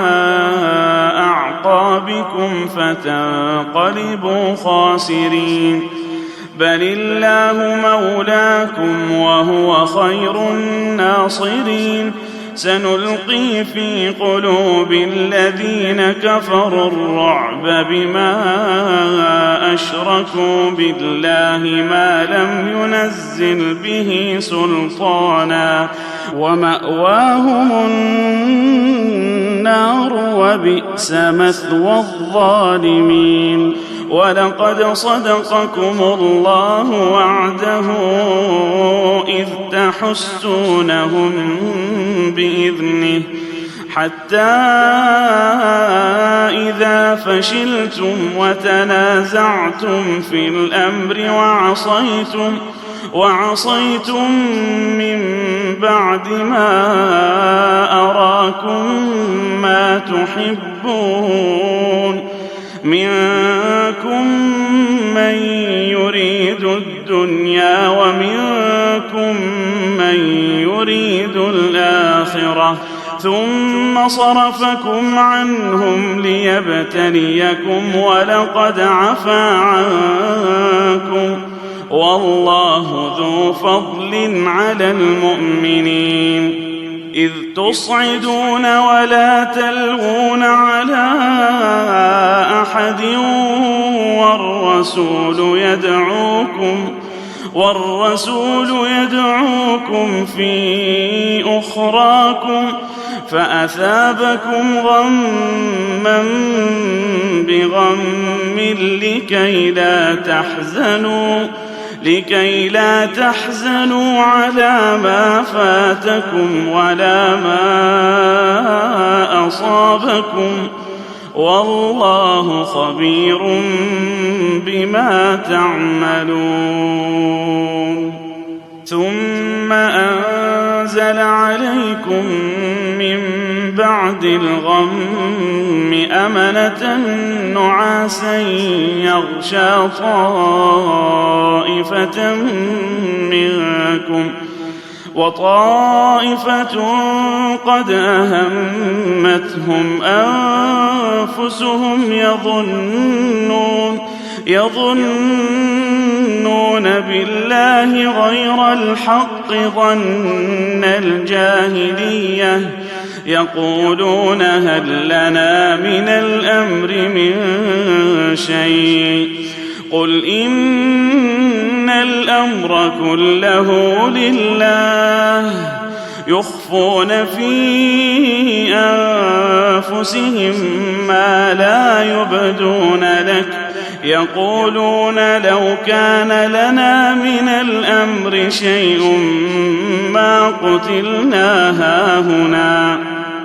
أعقابكم فتنقلبوا خاسرين بل الله مولاكم وهو خير الناصرين سنلقي في قلوب الذين كفروا الرعب بما أشركوا بالله ما لم ينزل به سلطانا ومأواهم النار وبئس مثوى الظالمين ولقد صدقكم الله وعده إذ تحسونهم بإذنه حتى إذا فشلتم وتنازعتم في الأمر وعصيتم من بعد ما أراكم ما تحبون منكم من يريد الدنيا ومنكم من يريد الآخرة ثم صرفكم عنهم ليبتليكم ولقد عفا عنكم والله ذو فضل على المؤمنين إذ تصعدون ولا تلوون على أحد والرسول يدعوكم في أخراكم فأثابكم غما بغم لكي لا تحزنوا على ما فاتكم ولا ما أصابكم والله خبير بما تعملون ثم أنزل عليكم من بعد الغم أمنة نعاسا يغشى طائفة منكم وطائفة قد أهمتهم أنفسهم يظنون بالله غير الحق ظن الجاهلية يقولون هل لنا من الأمر من شيء قل إن الأمر كله لله يخفون في أنفسهم ما لا يبدون لك يقولون لو كان لنا من الأمر شيء ما قتلنا هاهنا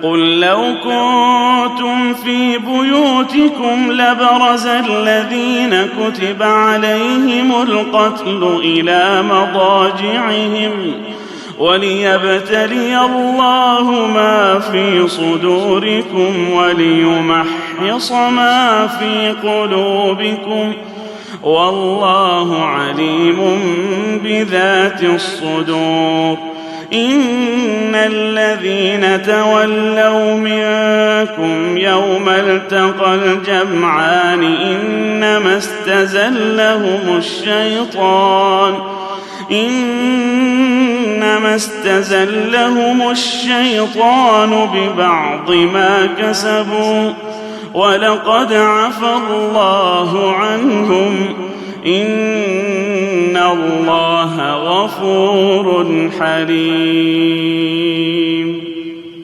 قل لو كنتم في بيوتكم لبرز الذين كتب عليهم القتل إلى مضاجعهم وليبتلي الله ما في صدوركم وليمحص ما في قلوبكم والله عليم بذات الصدور إن الذين تولوا منكم يوم التقى الجمعان إنما استزلهم الشيطان ببعض ما كسبوا ولقد عفى الله عنهم إن الله غفور حليم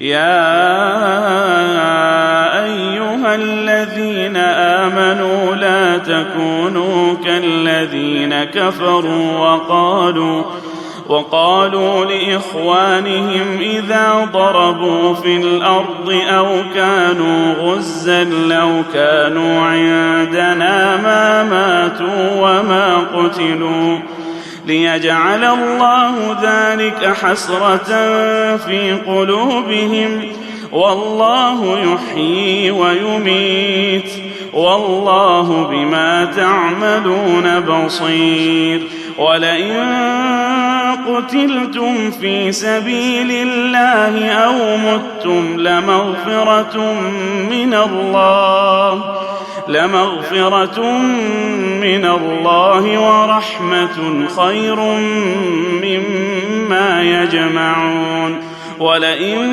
يا أيها الذين آمنوا لا تكونوا كالذين كفروا وقالوا لإخوانهم إذا ضربوا في الأرض أو كانوا غزا لو كانوا عندنا ما ماتوا وما قتلوا ليجعل الله ذلك حسرة في قلوبهم والله يحيي ويميت والله بما تعملون بصير ولئن قتلتم في سبيل الله أو متم لمغفرة من الله ورحمة خير مما يجمعون ولئن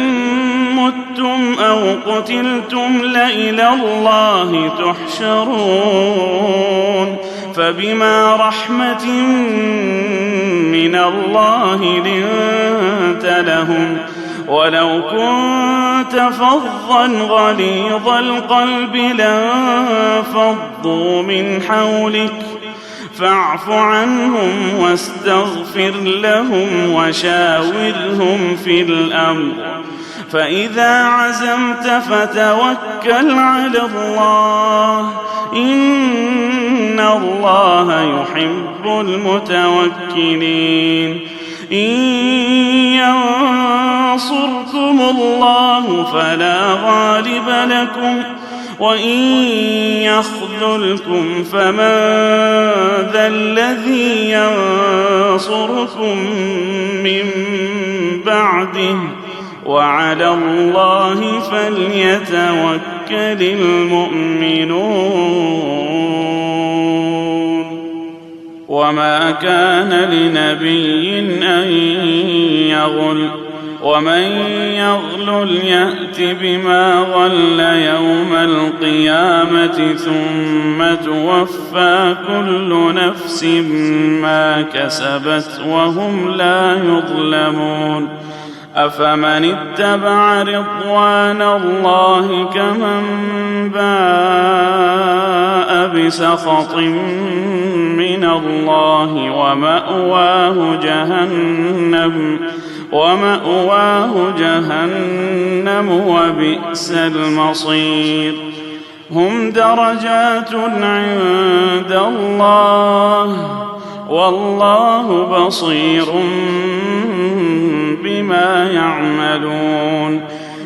متم أو قتلتم لإلى الله تحشرون فبما رحمة من الله لنت لهم ولو كنت فظا غليظ القلب لانفضوا من حولك فاعف عنهم واستغفر لهم وشاورهم في الأمر فإذا عزمت فتوكل على الله إن الله يحب المتوكلين إن ينصركم الله فلا غالب لكم وإن يخذلكم فمن ذا الذي ينصركم من بعده وعلى الله فليتوكل المؤمنون وما كان لنبي أن يغل ومن يغلل يأت بما غل يوم القيامة ثم توفى كل نفس ما كسبت وهم لا يظلمون أفمن اتبع رضوان الله كمن باء بسخط من الله ومأواه جهنم وبئس المصير هم درجات عند الله والله بصير بما يعملون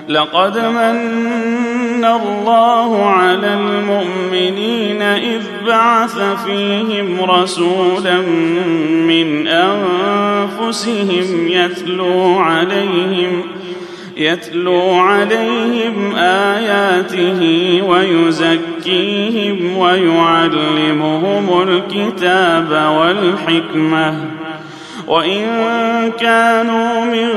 لقد من الله على المؤمنين إذ بعث فيهم رسولا من أنفسهم يتلو عليهم آياته ويزكيهم ويعلمهم الكتاب والحكمة وإن كانوا من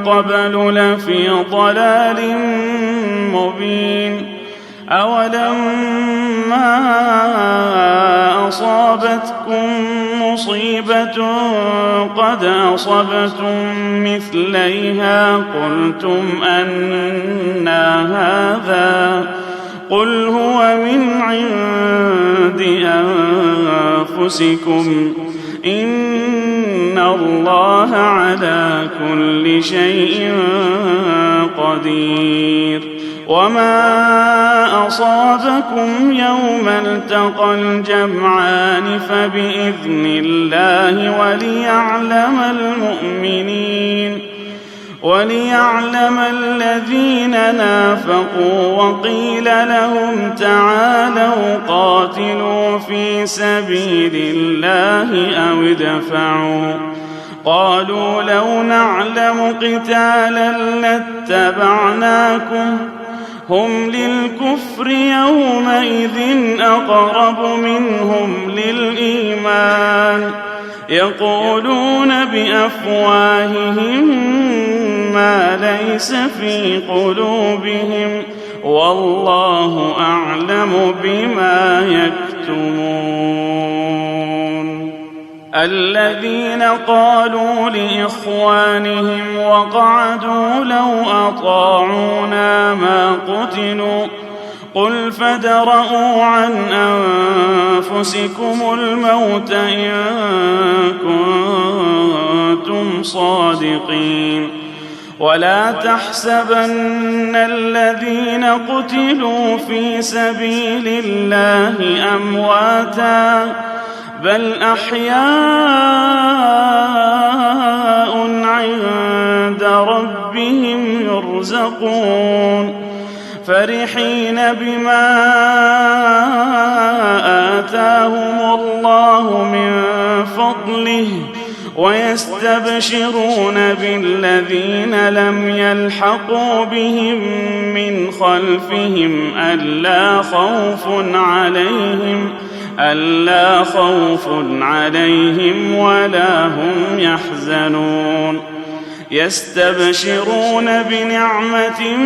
قبل لفي ضلال مبين أولما أصابتكم مصيبة قد أصبتم مثليها قلتم أنى هذا قل هو من عند أنفسكم إن الله على كل شيء قدير وما أصابكم يوم التقى الجمعان فبإذن الله وليعلم الذين نافقوا وقيل لهم تعالوا قاتلوا في سبيل الله أو ادفعوا قالوا لو نعلم قتالا لاتبعناكم هم للكفر يومئذ أقرب منهم للإيمان يقولون بأفواههم ما ليس في قلوبهم والله أعلم بما يكتمون الذين قالوا لإخوانهم وقعدوا لو أطاعونا ما قتلوا قل فادرءوا عن أنفسكم الموت إن كنتم صادقين ولا تحسبن الذين قتلوا في سبيل الله أمواتا بل أحياء عند ربهم يرزقون فرحين بما آتاهم الله من فضله ويستبشرون بالذين لم يلحقوا بهم من خلفهم ألا خوف عليهم ولا هم يحزنون يستبشرون بنعمة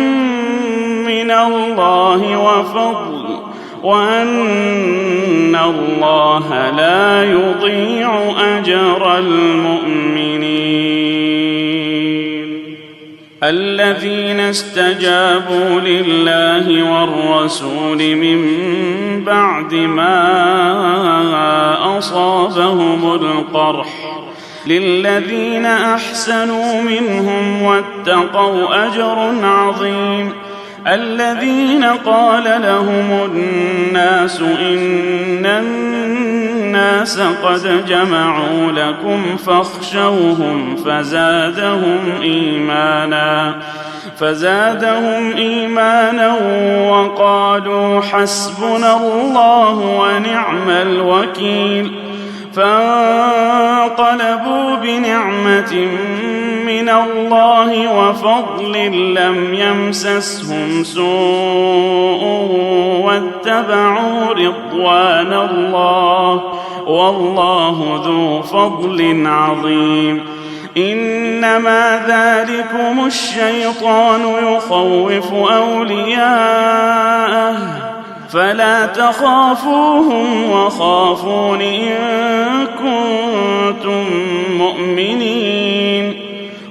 من الله وفضل وأن الله لا يضيع أجر المؤمنين الذين استجابوا لله والرسول من بعد ما أصابهم القرح للذين أحسنوا منهم واتقوا أجر عظيم الذين قال لهم الناس إن الناس قد جمعوا لكم فاخشوهم فزادهم إيمانا وقالوا حسبنا الله ونعم الوكيل. فانقلبوا بنعمة من الله وفضل لم يمسسهم سوء واتبعوا رضوان الله والله ذو فضل عظيم. إنما ذلكم الشيطان يخوف أولياءه فلا تخافوهم وخافون إن كنتم مؤمنين.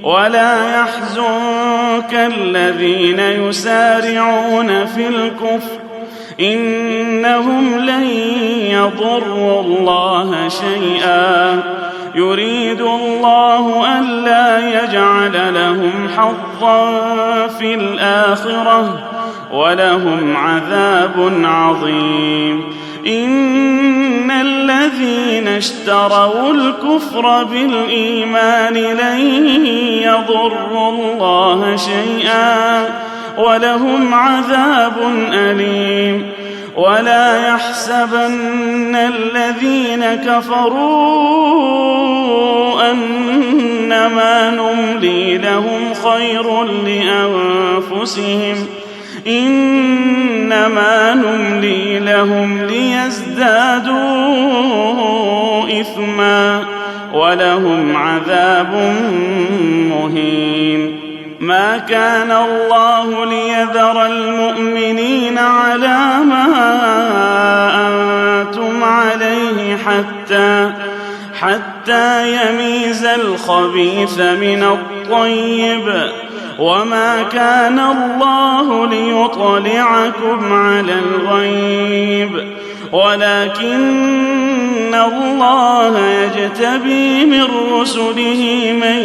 ولا يحزنك الذين يسارعون في الكفر إنهم لن يضروا الله شيئا يريد الله ألا يجعل لهم حظا في الآخرة ولهم عذاب عظيم. إن الذين اشتروا الكفر بالإيمان لن يضروا الله شيئا ولهم عذاب أليم. ولا يحسبن الذين كفروا أنما نملي لهم خير لأنفسهم إنما نملي لهم ليزدادوا إثما ولهم عذاب مهين. ما كان الله ليذر المؤمنين على ما أنتم عليه حتى يميز الخبيث من الطيب وما كان الله ليطلعكم على الغيب ولكن الله يجتبي من رسله من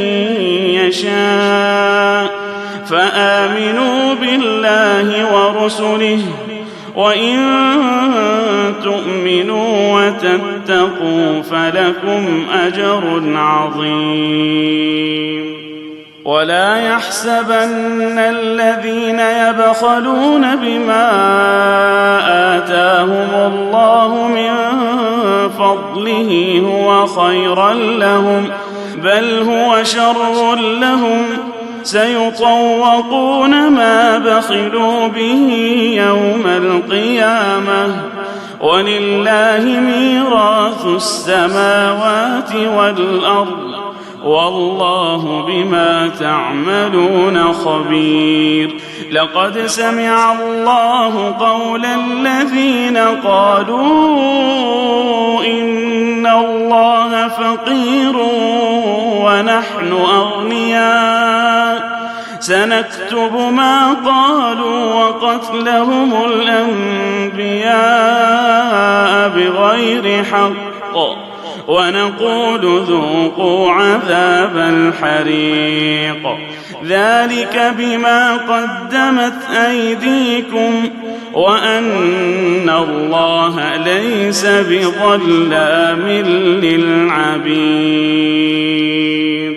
يشاء فآمنوا بالله ورسله وإن تؤمنوا وتتقوا فلكم أجر عظيم. ولا يحسبن الذين يبخلون بما آتاهم الله من فضله هو خيرا لهم بل هو شر لهم سيطوقون ما بخلوا به يوم القيامة ولله ميراث السماوات والأرض والله بما تعملون خبير. لقد سمع الله قول الذين قالوا إن الله فقير ونحن أغنياء سنكتب ما قالوا وقتلهم الأنبياء بغير حق ونقول ذوقوا عذاب الحريق ذلك بما قدمت أيديكم وأن الله ليس بظلام للعبيد.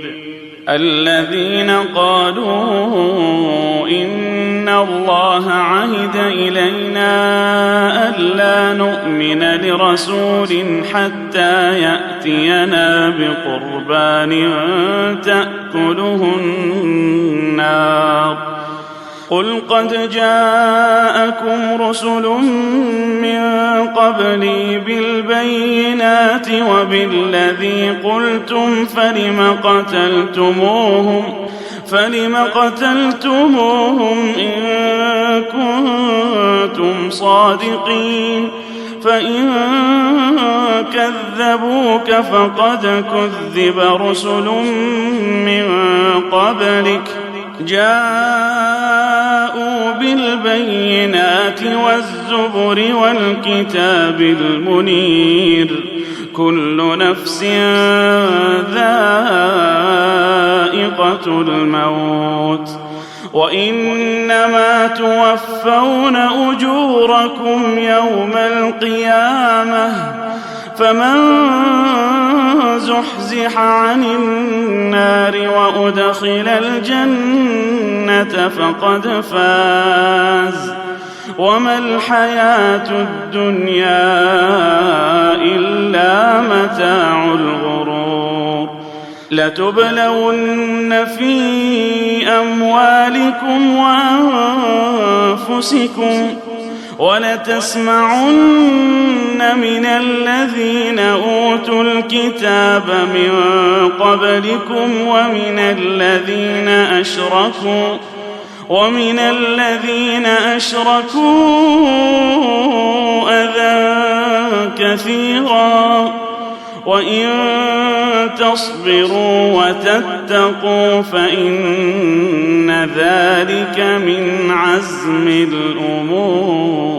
الذين قالوا إن الله عهد إلينا ألا نؤمن لرسول حتى يأتينا بقربان تأكله النار قل قد جاءكم رسل من قبلي بالبينات وبالذي قلتم فلم قتلتموهم إن كنتم صادقين فإن كذبوك فقد كذب رسل من قبلك جاءوا بالبينات والزبر والكتاب المنير كل نفس ذائقة الموت وإنما توفون أجوركم يوم القيامة فمن زحزح عن النار وأدخل الجنة فقد فاز وما الحياة الدنيا إلا متاع الغرور لتبلون في أموالكم وأنفسكم ولتسمعن من الذين أوتوا الكتاب من قبلكم ومن الذين أشركوا أذى كثيرا وإن تصبروا وتتقوا فإن ذلك من عزم الأمور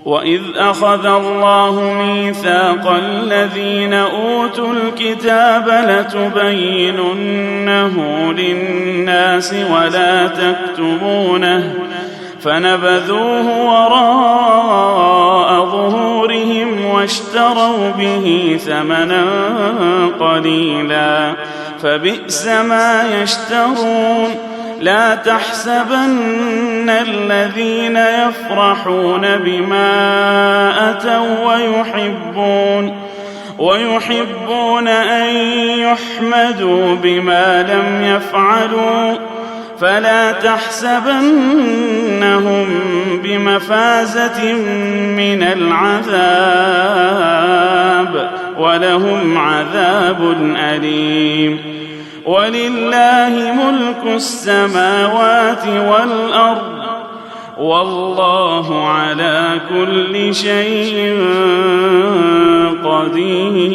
وإذ أخذ الله ميثاق الذين أوتوا الكتاب لتبيننه للناس ولا تكتمونه فنبذوه وراء ظهورهم واشتروا به ثمنا قليلا فبئس ما يشترون لا تحسبن الذين يفرحون بما أتوا ويحبون أن يحمدوا بما لم يفعلوا فلا تحسبنهم بمفازة من العذاب ولهم عذاب أليم ولله ملك السماوات والأرض والله على كل شيء قدير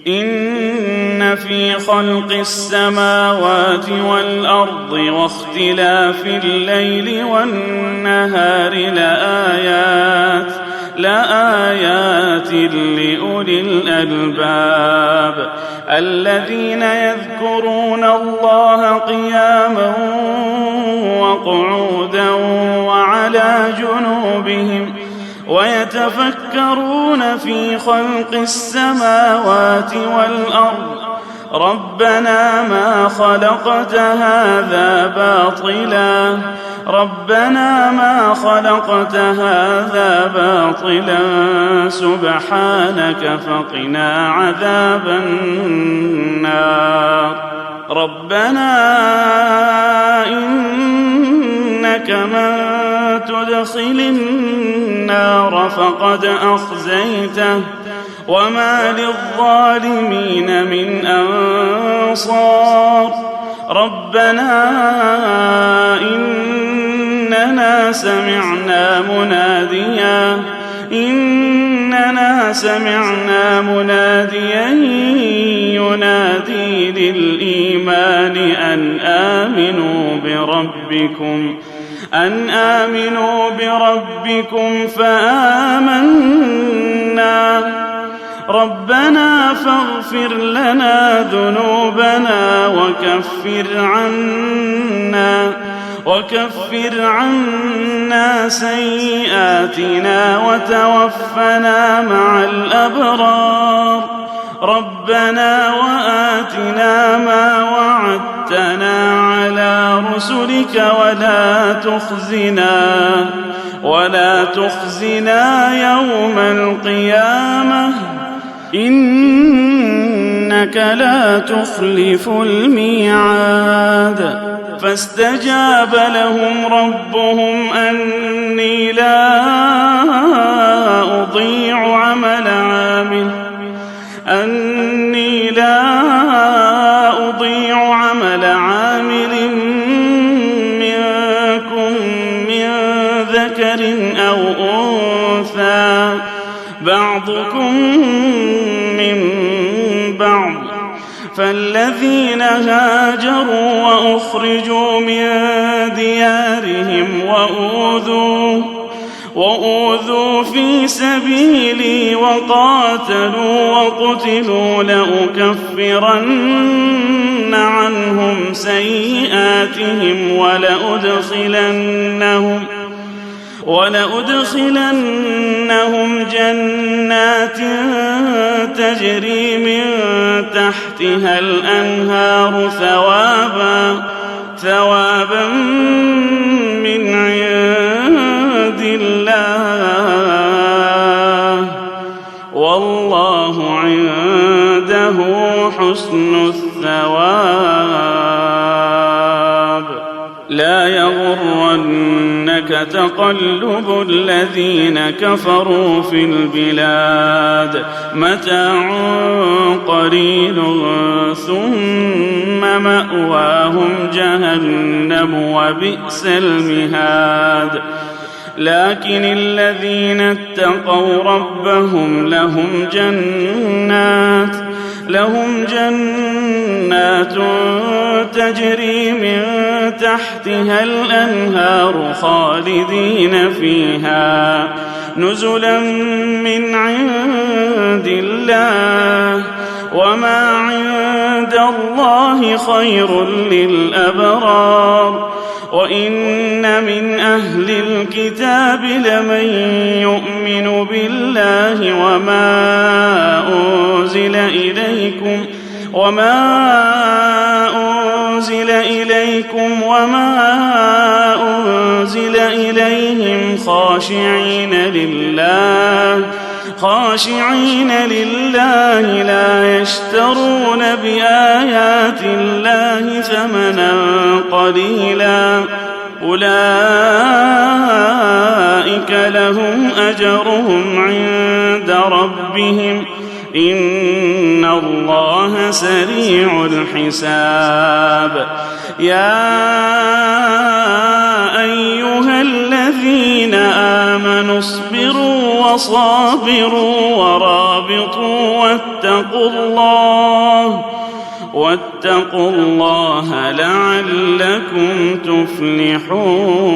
إن في خلق السماوات والأرض واختلاف الليل والنهار لآيات لأولي الألباب الذين يذكرون الله قياما وقعودا وعلى جنوبهم ويتفكرون في خلق السماوات والأرض ربنا ما خلقت هذا باطلا سبحانك فقنا عذاب النار ربنا إنك من تدخل النار فقد أخزيته وما للظالمين من أنصار ربنا إننا سمعنا مناديا ينادي للإيمان أن آمنوا بربكم فآمنا ربنا فاغفر لنا ذنوبنا وكفر عنا سيئاتنا وتوفنا مع الأبرار ربنا وآتنا ما وعدتنا على رسلك ولا تخزنا يوم القيامة إنك لا تخلف الميعاد فاستجاب لهم ربهم أني لا أضيع عمل عامل منكم من ذكر أو أنثى بعضكم من بعض فالذين هاجروا وأخرجوا من ديارهم وأوذوا في سبيلي وقاتلوا وقتلوا لأكفرن عنهم سيئاتهم ولأدخلنهم جنات تجري من تحتها الأنهار ثوابا من عند الله والله عنده حسن الثواب. لا يغرنك تقلب الذين كفروا في البلاد متاع قليل ثم مأواهم جهنم وبئس المهاد. لكن الذين اتقوا ربهم لهم جنات تجري من تحتها الأنهار خالدين فيها نزلا من عند الله وما عند الله خير للأبرار. وإن من أهل الكتاب لمن يؤمن بالله وما أنزل إليكم وما أنزل إليهم خاشعين لله لا يشترون بآيات الله ثمنا قليلا أولئك لهم أجرهم عند ربهم إن الله سريع الحساب. يا أيها الذين آمنوا اصبروا وصابروا ورابطوا واتقوا الله لعلكم تفلحون.